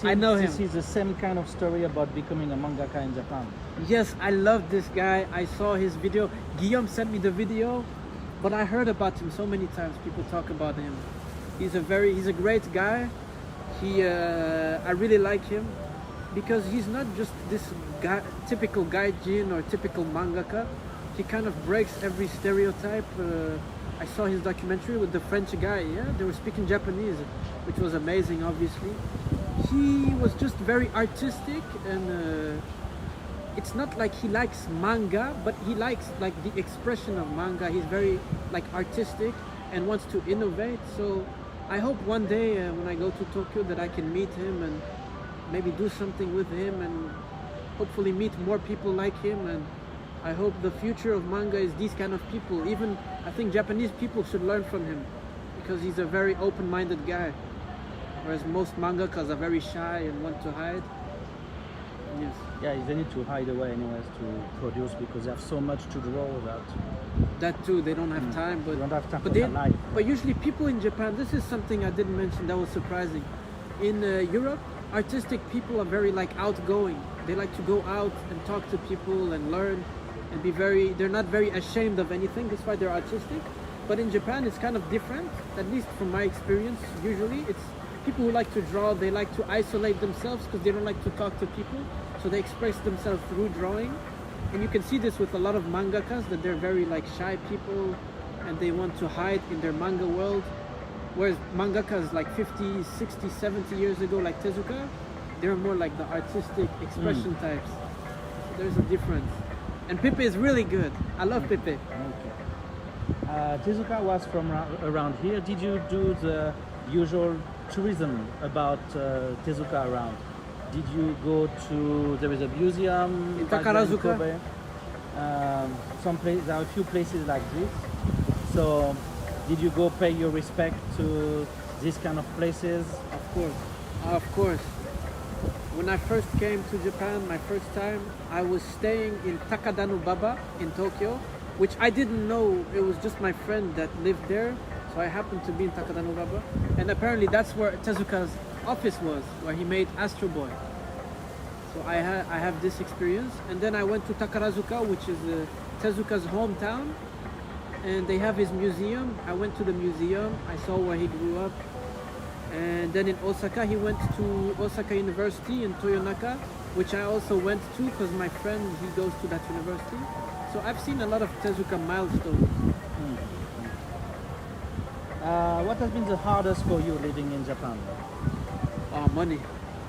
I know him. This is the same kind of story about becoming a mangaka in Japan. Yes, I love this guy. I saw his video. Guillaume sent me the video, but I heard about him so many times. People talk about him. He's a great guy. I really like him because he's not just this guy, typical gaijin or typical mangaka. He kind of breaks every stereotype. I saw his documentary with the French guy. Yeah, they were speaking Japanese, which was amazing, obviously. He was just very artistic, and it's not like he likes manga, but he likes like the expression of manga. He's very like artistic and wants to innovate. So I hope one day when I go to Tokyo that I can meet him and maybe do something with him, and hopefully meet more people like him. And I hope the future of manga is these kind of people. Even I think Japanese people should learn from him because he's a very open-minded guy. Whereas most mangakas are very shy and want to hide. Yes. Yeah, they need to hide away anyways to produce because they have so much to draw That too, they don't have time. But they don't have time but for their life. But usually people in Japan, this is something I didn't mention that was surprising. In Europe, artistic people are very like outgoing. They like to go out and talk to people and learn and they're not very ashamed of anything. That's why they're artistic. But in Japan, it's kind of different, at least from my experience. Usually it's people who like to draw, they like to isolate themselves because they don't like to talk to people. So they express themselves through drawing. And you can see this with a lot of mangakas, that they're very like shy people and they want to hide in their manga world. Whereas mangakas like 50, 60, 70 years ago, like Tezuka, they're more like the artistic expression types. So there's a difference. And Pepe is really good. I love Pepe. Okay. Tezuka was from around here. Did you do the usual tourism about Tezuka around? Did you go to, there is a museum In Takarazuka? Kobe. There are a few places like this. So did you go pay your respect to these kind of places? Of course. When I first came to Japan, my first time, I was staying in Takadanobaba in Tokyo, which I didn't know. It was just my friend that lived there. So I happened to be in Takadanobaba. And apparently that's where Tezuka's office was, where he made Astro Boy. So I have this experience. And then I went to Takarazuka, which is Tezuka's hometown. And they have his museum. I went to the museum. I saw where he grew up. And then in Osaka, he went to Osaka University in Toyonaka, which I also went to because my friend, he goes to that university. So I've seen a lot of Tezuka milestones. What has been the hardest for you living in Japan? Money.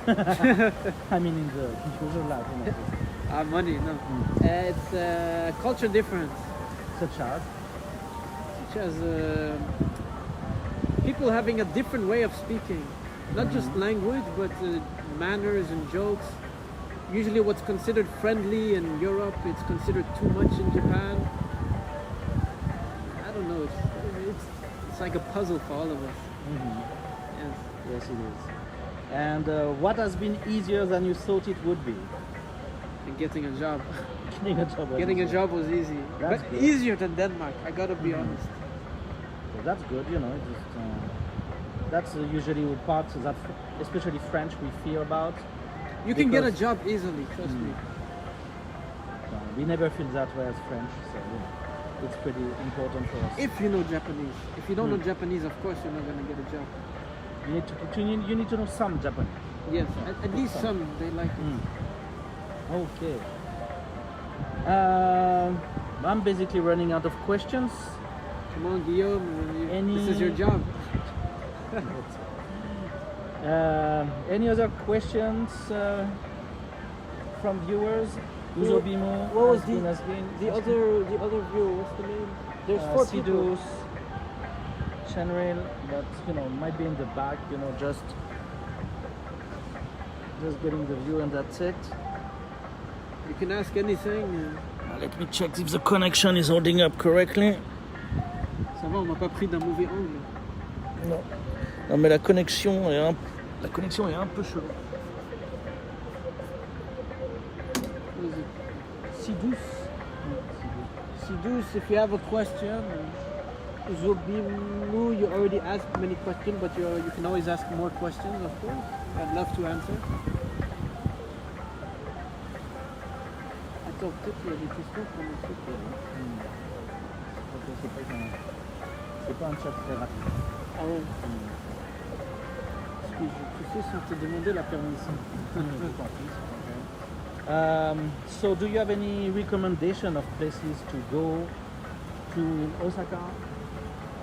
I mean in the usual life. Money, no. It's culture difference. Such as people having a different way of speaking. Not just language, but manners and jokes. Usually what's considered friendly in Europe, it's considered too much in Japan. I don't know, it's like a puzzle for all of us. Yes, it is. And what has been easier than you thought it would be? and getting a job. Getting a job. Getting a job was easy, That's but good. easier than Denmark. I gotta be honest. So that's good, you know. Just that's usually part that, especially French, we fear about. You can get a Because- job easily, trust me. We never feel that way as French, so you know, it's pretty important for us. If you know Japanese. If you don't know Japanese, of course you're not gonna get a job. You need to know some Japanese. Yes, at least some they like it. Okay. I'm basically running out of questions. Come on, Guillaume. This is your Any- job. Any other questions from viewers? Uzobimo, What was Asbin, the other viewer? What's the name? There's 4 people. Sidus, Chenril, but you know, might be in the back, you know, just getting the view and that's it. You can ask anything. Let me check if the connection is holding up correctly. Ça va, on m'a pas pris d'un mauvais angle. Non. Non mais la connexion est un peu chelou. Vas-y. Sidus. Sidus, if you have a question, Zobimu, you already asked many questions, but you can always ask more questions, of course. I'd love to answer. Attends, peut-être qu'il y a des questions pour nous sauter. C'est pas un chat très rapide. Ah ouais. Parce que tu sais, sans te demander la permission. So do you have any recommendation of places to go to Osaka?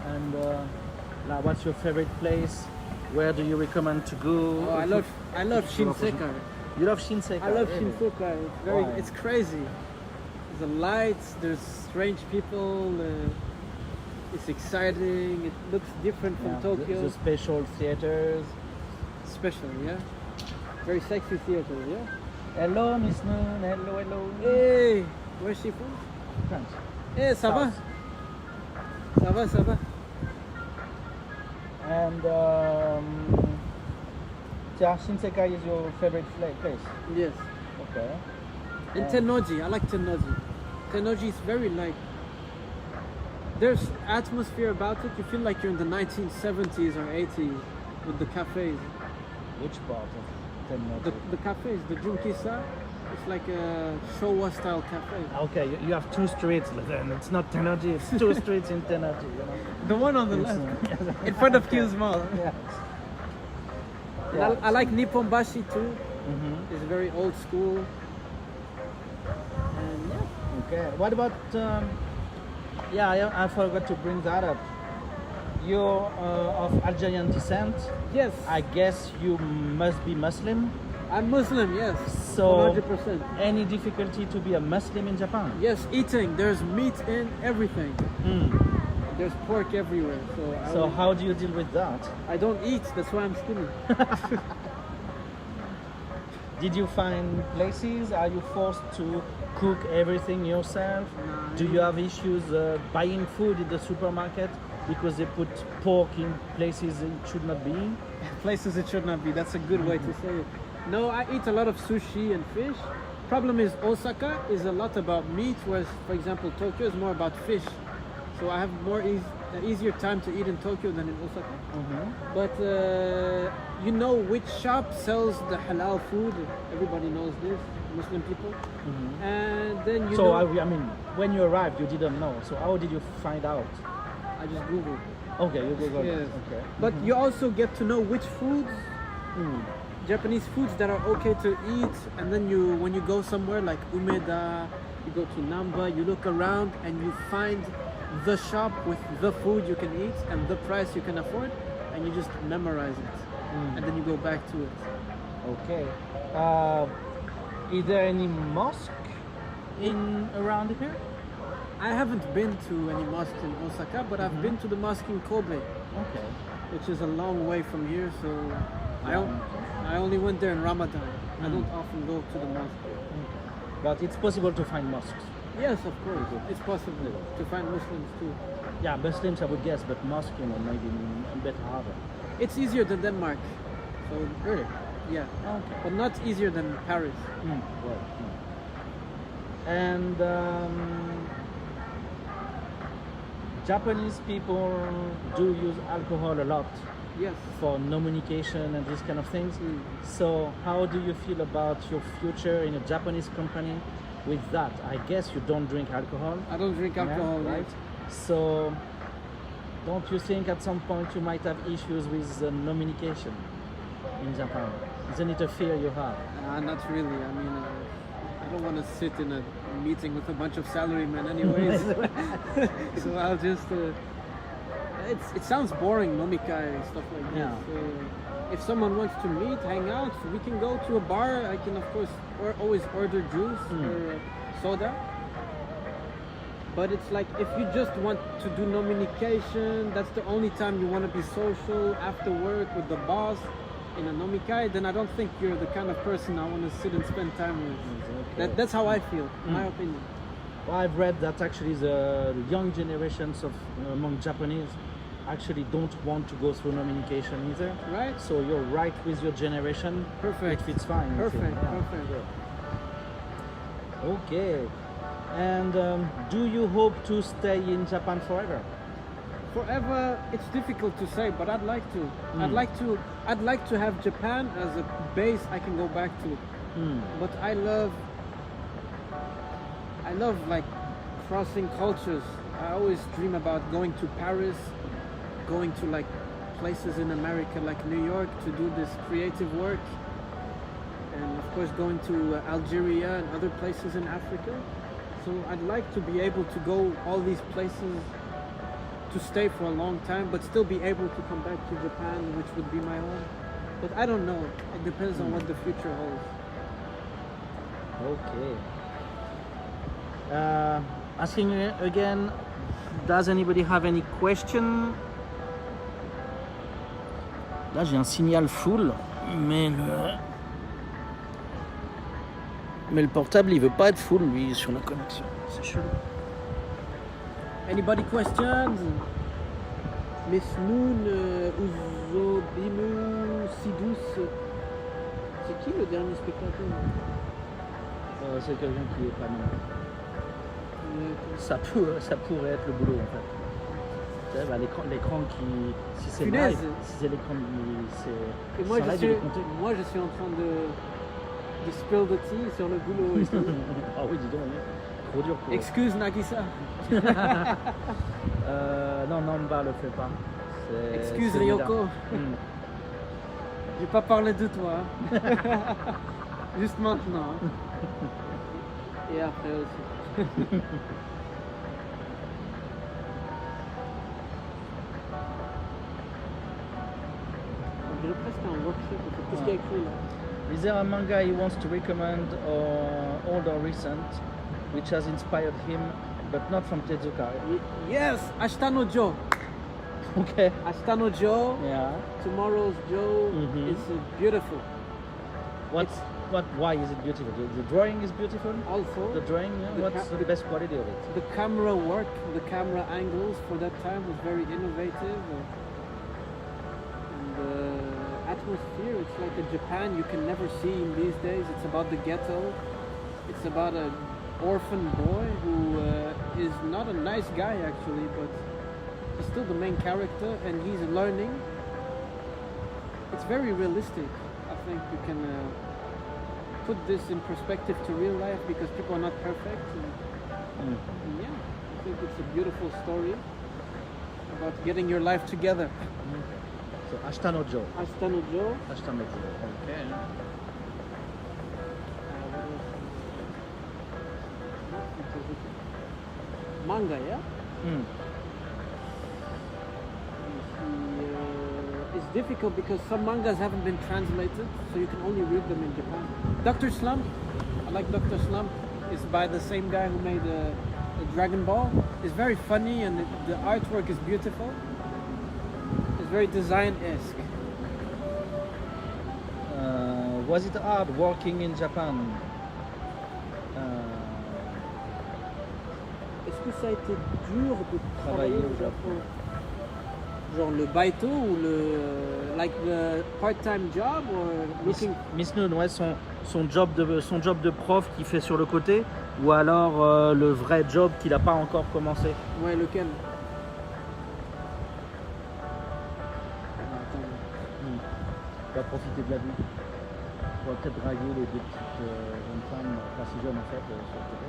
And like, what's your favorite place? Where do you recommend to go? Oh, I love Shinsekai. You love Shinsekai? I love really? Shinsekai. Why? It's crazy. The lights, there's strange people. It's exciting. It looks different from Yeah, Tokyo. the special theaters. Special, yeah. Very sexy theater, yeah. Hello, Miss Noon. Hello. Hey, where's she from? France. Hey, ça va? South. Ça va. And Shinsekai is your favorite place? Yes. Okay. And Tennoji, I like Tennoji. Tennoji is very like, there's atmosphere about it. You feel like you're in the 1970s or 80s with the cafes. Which part of Tennoji? The cafes, the Junkisa, it's like a Showa style cafe. Okay, you have 2 streets then. It's not Tennoji, it's 2 streets in Tennoji. You know? The one on the left, in front of Q's Mall. Yeah. I like Nipponbashi too. Mm-hmm. It's very old school. And yeah. Okay. What about? I forgot to bring that up. You're of Algerian descent. Yes, I guess you must be Muslim. I'm Muslim, yes. So, 100%. any difficulty to be a Muslim in Japan? Yes, eating. There's meat in everything. There's pork everywhere. So how do you deal with that? I don't eat. That's why I'm skinny. Did you find places? Are you forced to cook everything yourself? No, Do you have issues buying food in the supermarket because they put pork in places it should not be? Places it should not be. That's a good way to say it. No, I eat a lot of sushi and fish. Problem is Osaka is a lot about meat, whereas, for example, Tokyo is more about fish. So I have an easier time to eat in Tokyo than in Osaka. But you know which shop sells the halal food. Everybody knows this, Muslim people. And then So I mean, when you arrived, you didn't know. So how did you find out? I just Googled. Okay, you Googled Yes. it. Okay. But you also get to know which foods, Japanese foods that are okay to eat. And then when you go somewhere like Umeda, you go to Namba, you look around and you find the shop with the food you can eat and the price you can afford, and you just memorize it. And then you go back to it. Okay. Is there any mosque around here? I haven't been to any mosque in Osaka, but I've been to the mosque in Kobe, Okay. which is a long way from here. So I only went there in Ramadan. I don't often go to the mosque. But it's possible to find mosques. Yes, of course. It's possible to find Muslims too. Yeah, Muslims I would guess, but mosque, maybe a bit harder. It's easier than Denmark. So Really? yeah, Okay. but not easier than Paris. And Japanese people do use alcohol a lot Yes. for communication and these kind of things. So how do you feel about your future in a Japanese company with that? I guess you don't drink alcohol. I don't drink alcohol, right? So don't you think at some point you might have issues with communication in Japan? Isn't it a fear you have? Not really. I mean, I don't want to sit in a meeting with a bunch of salarymen anyways. So I'll just... it sounds boring, nomikai and stuff like this. If someone wants to meet, hang out, we can go to a bar. I can, of course, always order juice or soda. But it's like, if you just want to do communication, that's the only time you want to be social after work with the boss in a nomikai, then I don't think you're the kind of person I want to sit and spend time with. Okay. That's how I feel, in my opinion. Well, I've read that actually the young generations of among Japanese actually don't want to go through communication either. Right? So you're right with your generation. Perfect. It fits fine. Perfect, Yeah. perfect. Yeah. Okay. And do you hope to stay in Japan forever? Forever, it's difficult to say, but I'd like to. I'd like to have Japan as a base I can go back to. But I love like crossing cultures. I always dream about going to Paris, going to like places in America like New York to do this creative work, and of course going to Algeria and other places in Africa. So I'd like to be able to go all these places, to stay for a long time, but still be able to come back to Japan, which would be my home. But I don't know. It depends on what the future holds. Okay. Asking again, does anybody have any question? Là, j'ai un signal full, mais le portable, il veut pas être full, lui, sur la connexion. C'est chelou. Anybody questions? Miss Moon, Uzobimu, Sidus. C'est qui le dernier spectateur? C'est quelqu'un qui est pas mal. Ça pourrait être le boulot en fait. Tu sais, bah, l'écran qui, si c'est Punaise. live, si c'est l'écran, c'est. Et moi, sans live, il est compté. moi je suis en train de spill the tea sur le boulot. Ah oui, dis donc, oui. Trop dur pour. Excuse Nagisa. Non, Namba le fait pas. Excuse c'est Ryoko. J'ai pas parlé de toi. Juste maintenant. Et après aussi. On dirait presque un workshop. Qu'est-ce qu'il y a écrit là? Is there a manga he wants to recommend, or old or recent, which has inspired him, but not from Tezuka? Yes! Ashita no Joe. Okay. Ashita no Joe. Yeah. Tomorrow's Joe Mhm. is beautiful. Why is it beautiful? The drawing is beautiful? Also, The drawing, yeah? The What's the best quality of it? the camera work, the camera angles for that time was very innovative. And the atmosphere, it's like a Japan you can never see in these days. It's about the ghetto. It's about an orphan boy who is not a nice guy actually, but he's still the main character and he's learning. It's very realistic. I think you can put this in perspective to real life because people are not perfect. And yeah, I think it's a beautiful story about getting your life together. So, Ashita no Joe. Ashita no Joe. Ashita no Joe. Okay. Manga, yeah? Mm. It's difficult because some mangas haven't been translated, so you can only read them in Japan. Dr. Slump, I like Dr. Slump. It's by the same guy who made Dragon Ball. It's very funny and the artwork is beautiful. It's very design-esque. Was it hard working in Japan? Est-ce que ça a été dur de travailler au Japon? Genre le baito ou like the part-time job or looking. Miss Noon, ouais, son job de prof qu'il fait sur le côté, ou alors le vrai job qu'il n'a pas encore commencé. Ouais, lequel? Il va profiter de la vie. On va peut-être draguer les deux petites jeunes femmes, pas si jeunes en fait, sur le côté.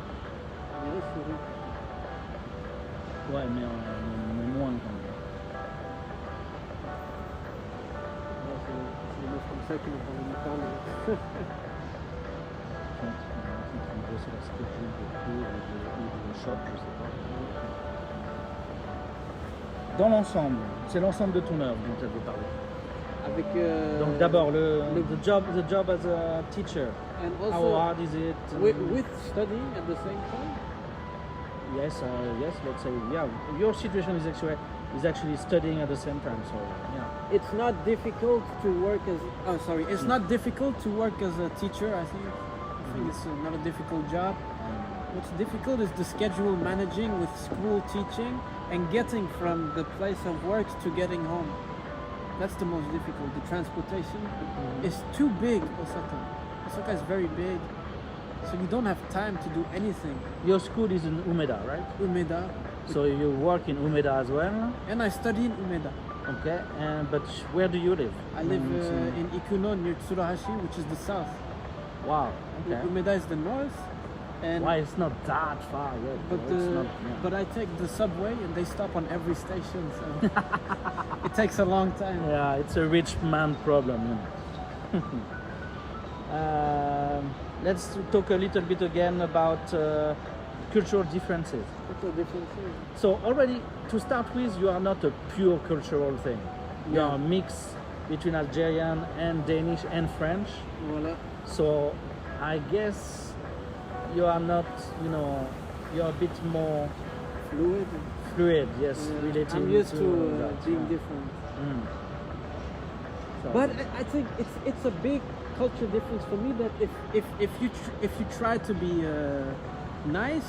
Ouais, mais moins quand même. C'est des meufs comme ça qui n'ont pas envie de parler. Qui bosser la schedule de cours ou de shop, je sais pas. Dans l'ensemble, c'est l'ensemble de ton œuvre dont tu avais parlé. Avec, Donc d'abord the job as a teacher. and How also hard is it? with studying at the same time. Yes, let's say, yeah. Your situation is actually studying at the same time, so yeah. It's not difficult to work as it's not difficult to work as a teacher. I think it's not a difficult job. What's difficult is the schedule managing with school teaching and getting from the place of work to getting home. That's the most difficult. The transportation is too big, Osaka. Osaka is very big, so you don't have time to do anything. Your school is in Umeda, right? Umeda. So you work in Umeda as well? And I study in Umeda. Okay, but where do you live? I live in Ikuno near Tsuruhashi, which is the south. Wow, okay. Umeda is the north. And Why it's not that far yet? But I take the subway and they stop on every station, so it takes a long time. Yeah, it's a rich man problem. Let's talk a little bit again about cultural differences. What's the difference here? So already, to start with, you are not a pure cultural thing. You are a mix between Algerian and Danish and French. Voilà. So I guess you are not, you're a bit more Fluid, yes, relating I'm used to that, being yeah. different. So, But I think it's a big culture difference for me that if you try to be nice,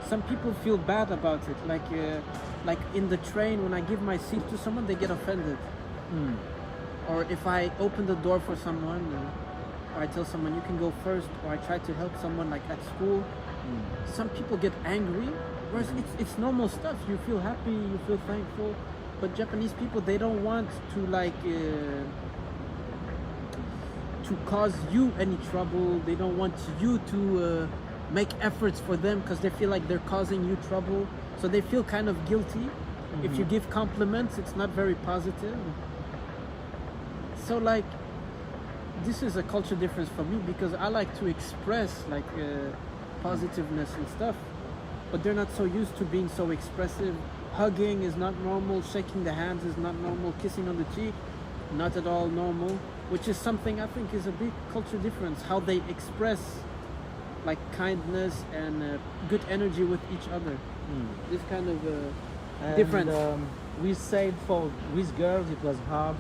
some people feel bad about it. Like in the train, when I give my seat to someone, they get offended. Or if I open the door for someone, or I tell someone you can go first, or I try to help someone like at school, some people get angry. Whereas it's normal stuff. You feel happy, you feel thankful. But Japanese people, they don't want to to cause you any trouble. They don't want you to make efforts for them because they feel like they're causing you trouble. So they feel kind of guilty. If you give compliments, it's not very positive. So like, this is a culture difference for me because I like to express like positiveness and stuff, but they're not so used to being so expressive. Hugging is not normal, shaking the hands is not normal, kissing on the cheek, not at all normal, which is something I think is a big culture difference, how they express like kindness and good energy with each other. This kind of difference. We said with girls it was hard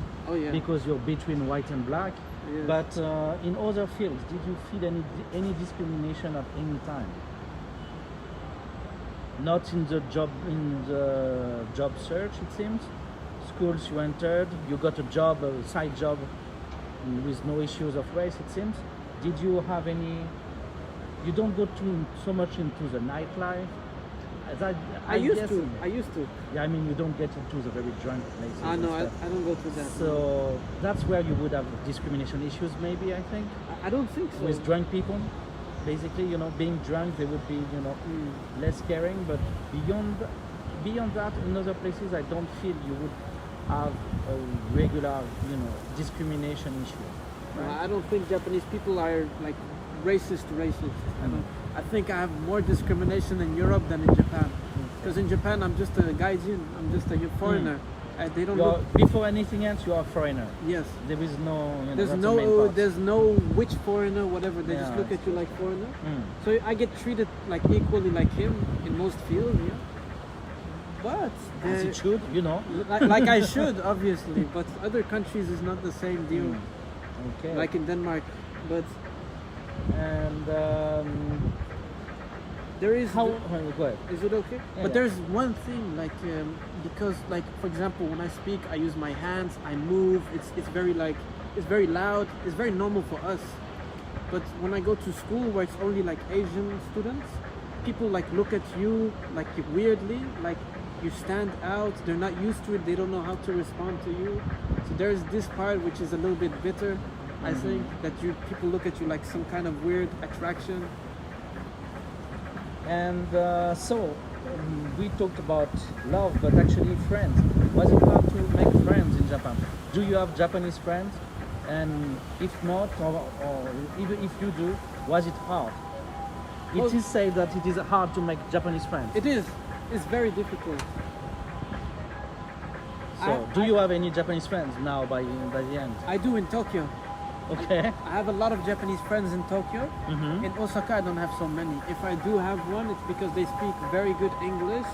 because you're between white and black. Yes. But in other fields, did you feel any discrimination at any time? Not in the job search, it seems. Schools you entered, you got a job, a side job, with no issues of race, it seems. Did you have any? You don't go so much into the nightlife. I used to. Yeah, I mean, you don't get into the very drunk places. I don't go to that. So that's where you would have discrimination issues, maybe, I think. I don't think so. With drunk people, basically, being drunk, they would be, less caring. But beyond that, in other places, I don't feel you would have a regular, discrimination issue. Right? I don't think Japanese people are like racist. I think I have more discrimination in Europe than in Japan. Because in Japan, I'm just a gaijin. I'm just a foreigner. They don't look. Before anything else, you are a foreigner. Yes. There is no. There's no which foreigner, whatever. They just look at you like foreigner. So I get treated like equally like him in most fields. Yeah. But as it should, like I should, obviously. But other countries is not the same deal. Okay. Like in Denmark, but. And there is. How? Go ahead. Is it okay? Yeah, But yeah. there's one thing, like because, like for example, when I speak, I use my hands, I move. It's very like it's very loud. It's very normal for us. But when I go to school where it's only like Asian students, people like look at you like weirdly, like you stand out. They're not used to it. They don't know how to respond to you. So there's this part which is a little bit bitter. I think that people look at you like some kind of weird attraction. And we talked about love, but actually friends. Was it hard to make friends in Japan? Do you have Japanese friends? And if not, or even if you do, was it hard? Well, It is said that it is hard to make Japanese friends. It is. It's very difficult. So, do you have any Japanese friends now by the end? I do in Tokyo. Okay. I have a lot of Japanese friends in Tokyo. Mhm. In Osaka, I don't have so many. If I do have one, it's because they speak very good English.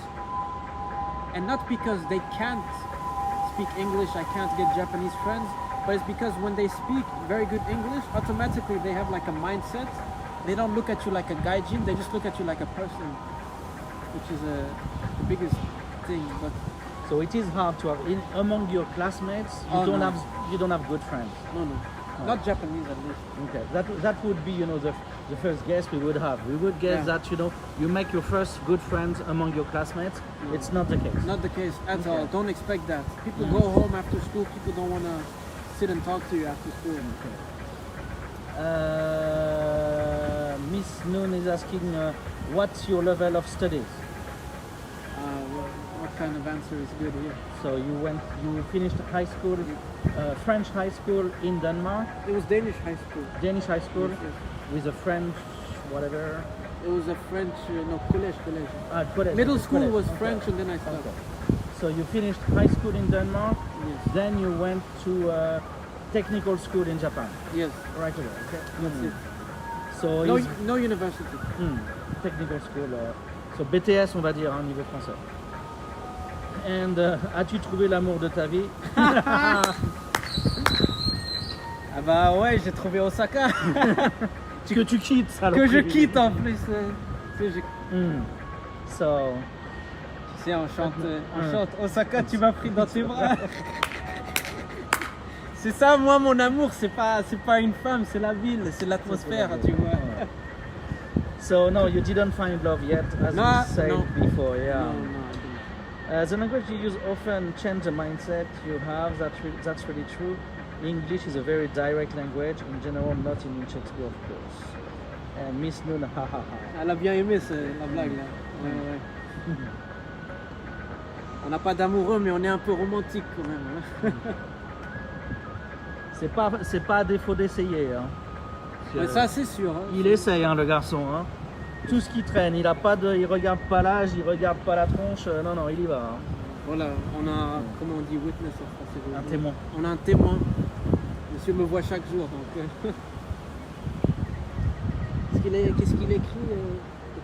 And not because they can't speak English, I can't get Japanese friends. But it's because when they speak very good English, automatically they have like a mindset. They don't look at you like a gaijin, they just look at you like a person. Which is the biggest thing. But So it is hard to have among your classmates. Oh, no. You don't have good friends. no. Not Japanese at least. Okay, that would be the first guess we would have. We would guess Yeah. that you make your first good friends among your classmates. No. It's not the case. Not the case at Okay. all. Don't expect that. People go home after school. People don't want to sit and talk to you after school. Miss Noon is asking, what's your level of studies? What kind of answer is good here? So you finished high school, French high school in Denmark, It was Danish high school. Danish high school Yes, yes. with a French whatever. It was a French, college. College. Middle school College, was okay. French and then I stopped. Okay. So you finished high school in Denmark, Yes. then you went to technical school in Japan. Yes, Right away. Okay. that's it. So No, is- no university. technical school. So BTS, on va dire, hein, niveau français. And as-tu trouvé l'amour de ta vie? Ah bah ouais, j'ai trouvé Osaka. Que tu quittes, ça. Que je quitte en plus. Tu sais, So, tu sais, on chante Osaka, tu m'as pris dans tes bras. C'est ça, moi, mon amour, c'est pas une femme, c'est la ville, c'est l'atmosphère, tu vois. so no, you didn't find love yet, as No, we said no. before. Yeah. No, I didn't. The language you use often change the mindset you have. That's really true. English is a very direct language, in general, not in Shakespeare, of course. And Miss Noon, ha ha ha. Elle a bien aimé la blague là. Ouais, ouais. On n'a pas d'amoureux, mais on est un peu romantique quand même. Hein. C'est pas à défaut d'essayer. Hein. Mais ça, c'est sûr. Hein. Il essaye, hein, le garçon. Hein. Tout ce qui traîne, il regarde pas l'âge, il regarde pas la tronche. Non, il y va. Hein. Voilà, on a, comment on dit, witness en français. Un témoin. On a un témoin. Monsieur me voit chaque jour, donc. Qu'est-ce qu'il écrit le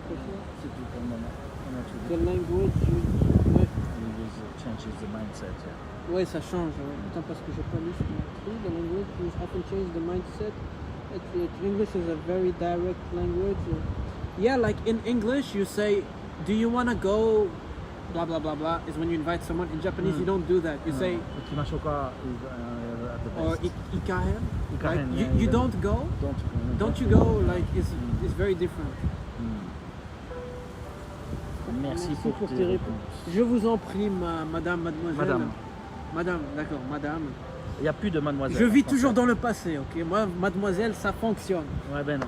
prochain? C'est tout pour le moment. On a tout dit. The language, ouais. It changes the mindset. Yeah. Ouais, ça change. Ouais. Attends, parce que j'ai pas lu ce qu'il a écrit. The language is often change the mindset. English is a very direct language. Yeah, like in English, you say, "Do you want to go?" Blah blah blah blah. Is when you invite someone. In Japanese, you don't do that. You say, Ikimashoka is at the or best. ikahen. Like, Ikahen, yeah, you yeah. don't go. Don't you go? Like it's very different. Merci pour tes réponses. Je vous en prie, madame, mademoiselle. Madame. D'accord, madame. Il n'y a plus de mademoiselle. Je vis en français. toujours dans le passé, ok? Moi, mademoiselle, ça fonctionne. Ouais, ben non.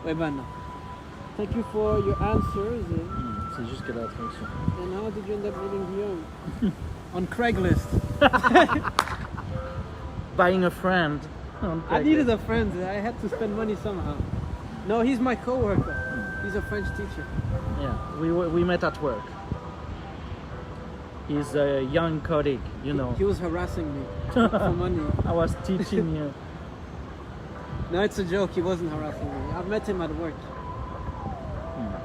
Ouais, ben non. Thank you for your answers. C'est juste que la traduction. And how did you end up meeting Guillaume? On Craigslist. Buying a friend. on I Craigslist. needed a friend. I had to spend money somehow. No, he's my coworker. He's a French teacher. Yeah, we met at work. He's a young colleague, you know. He was harassing me for money. I was teaching you. No, it's a joke. He wasn't harassing me. I've met him at work.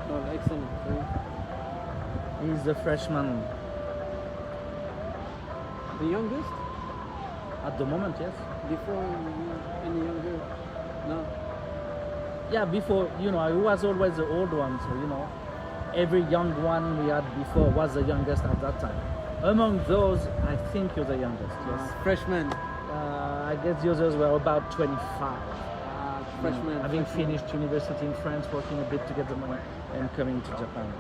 Oh, excellent. He's a freshman. The youngest? At the moment, yes. Before any younger? No. yeah, before, you know, I was always the old one, so, you know, every young one we had before was the youngest at that time. Among those, I think you're the youngest, yes. Freshman. I guess the others were about 25. Freshman. Having finished university in France, working a bit to get the money, and coming to Japan.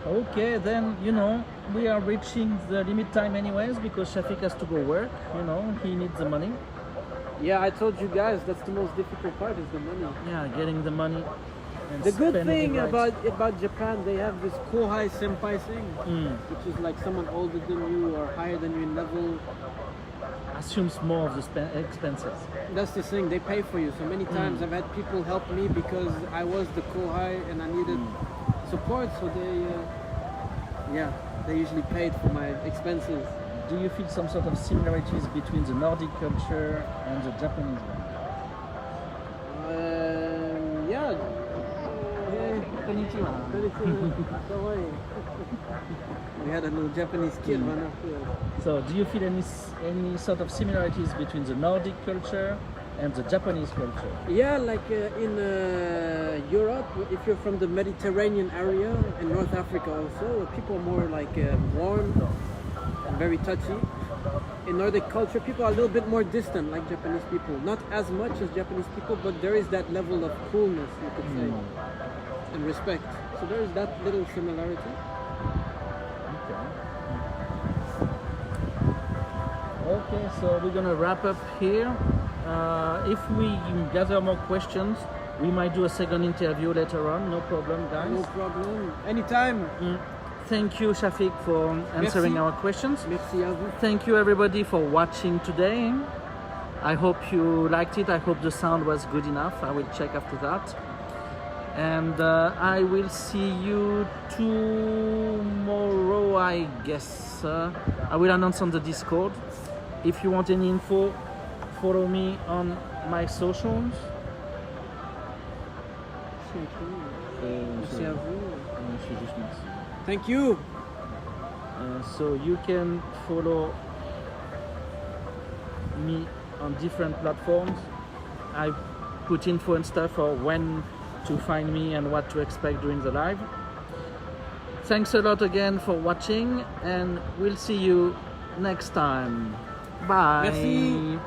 Okay, then, you know, we are reaching the limit time anyways, because Chafik has to go work, you know, he needs the money. Yeah, I told you guys that's the most difficult part is the money. Yeah, getting the money. And The good spending thing it right. about Japan, they have this kohai senpai thing, which is like someone older than you or higher than you in level. Assumes more of the expenses. That's the thing, they pay for you. So many times I've had people help me because I was the kohai and I needed support, so they usually paid for my expenses. Do you feel some sort of similarities between the Nordic culture and the Japanese one? Yeah. Konnichiwa. Don't worry. We had a little Japanese kid run up here. So, do you feel any sort of similarities between the Nordic culture and the Japanese culture? Yeah, like in Europe, if you're from the Mediterranean area, in North Africa also, people are more like warm and very touchy. In Nordic culture, people are a little bit more distant, like Japanese people. Not as much as Japanese people, but there is that level of coolness, you could say, and respect. So there is that little similarity. Okay, so we're gonna wrap up here. If we gather more questions, we might do a second interview later on. No problem, guys. No problem. Anytime. Thank you, Chafik, for answering our questions. Merci à vous. Thank you, everybody, for watching today. I hope you liked it. I hope the sound was good enough. I will check after that. And I will see you tomorrow, I guess. I will announce on the Discord. If you want any info, follow me on my socials. Merci à vous. Thank you. So you can follow me on different platforms. I put info and stuff for when to find me and what to expect during the live. Thanks a lot again for watching, and we'll see you next time. Bye. Merci.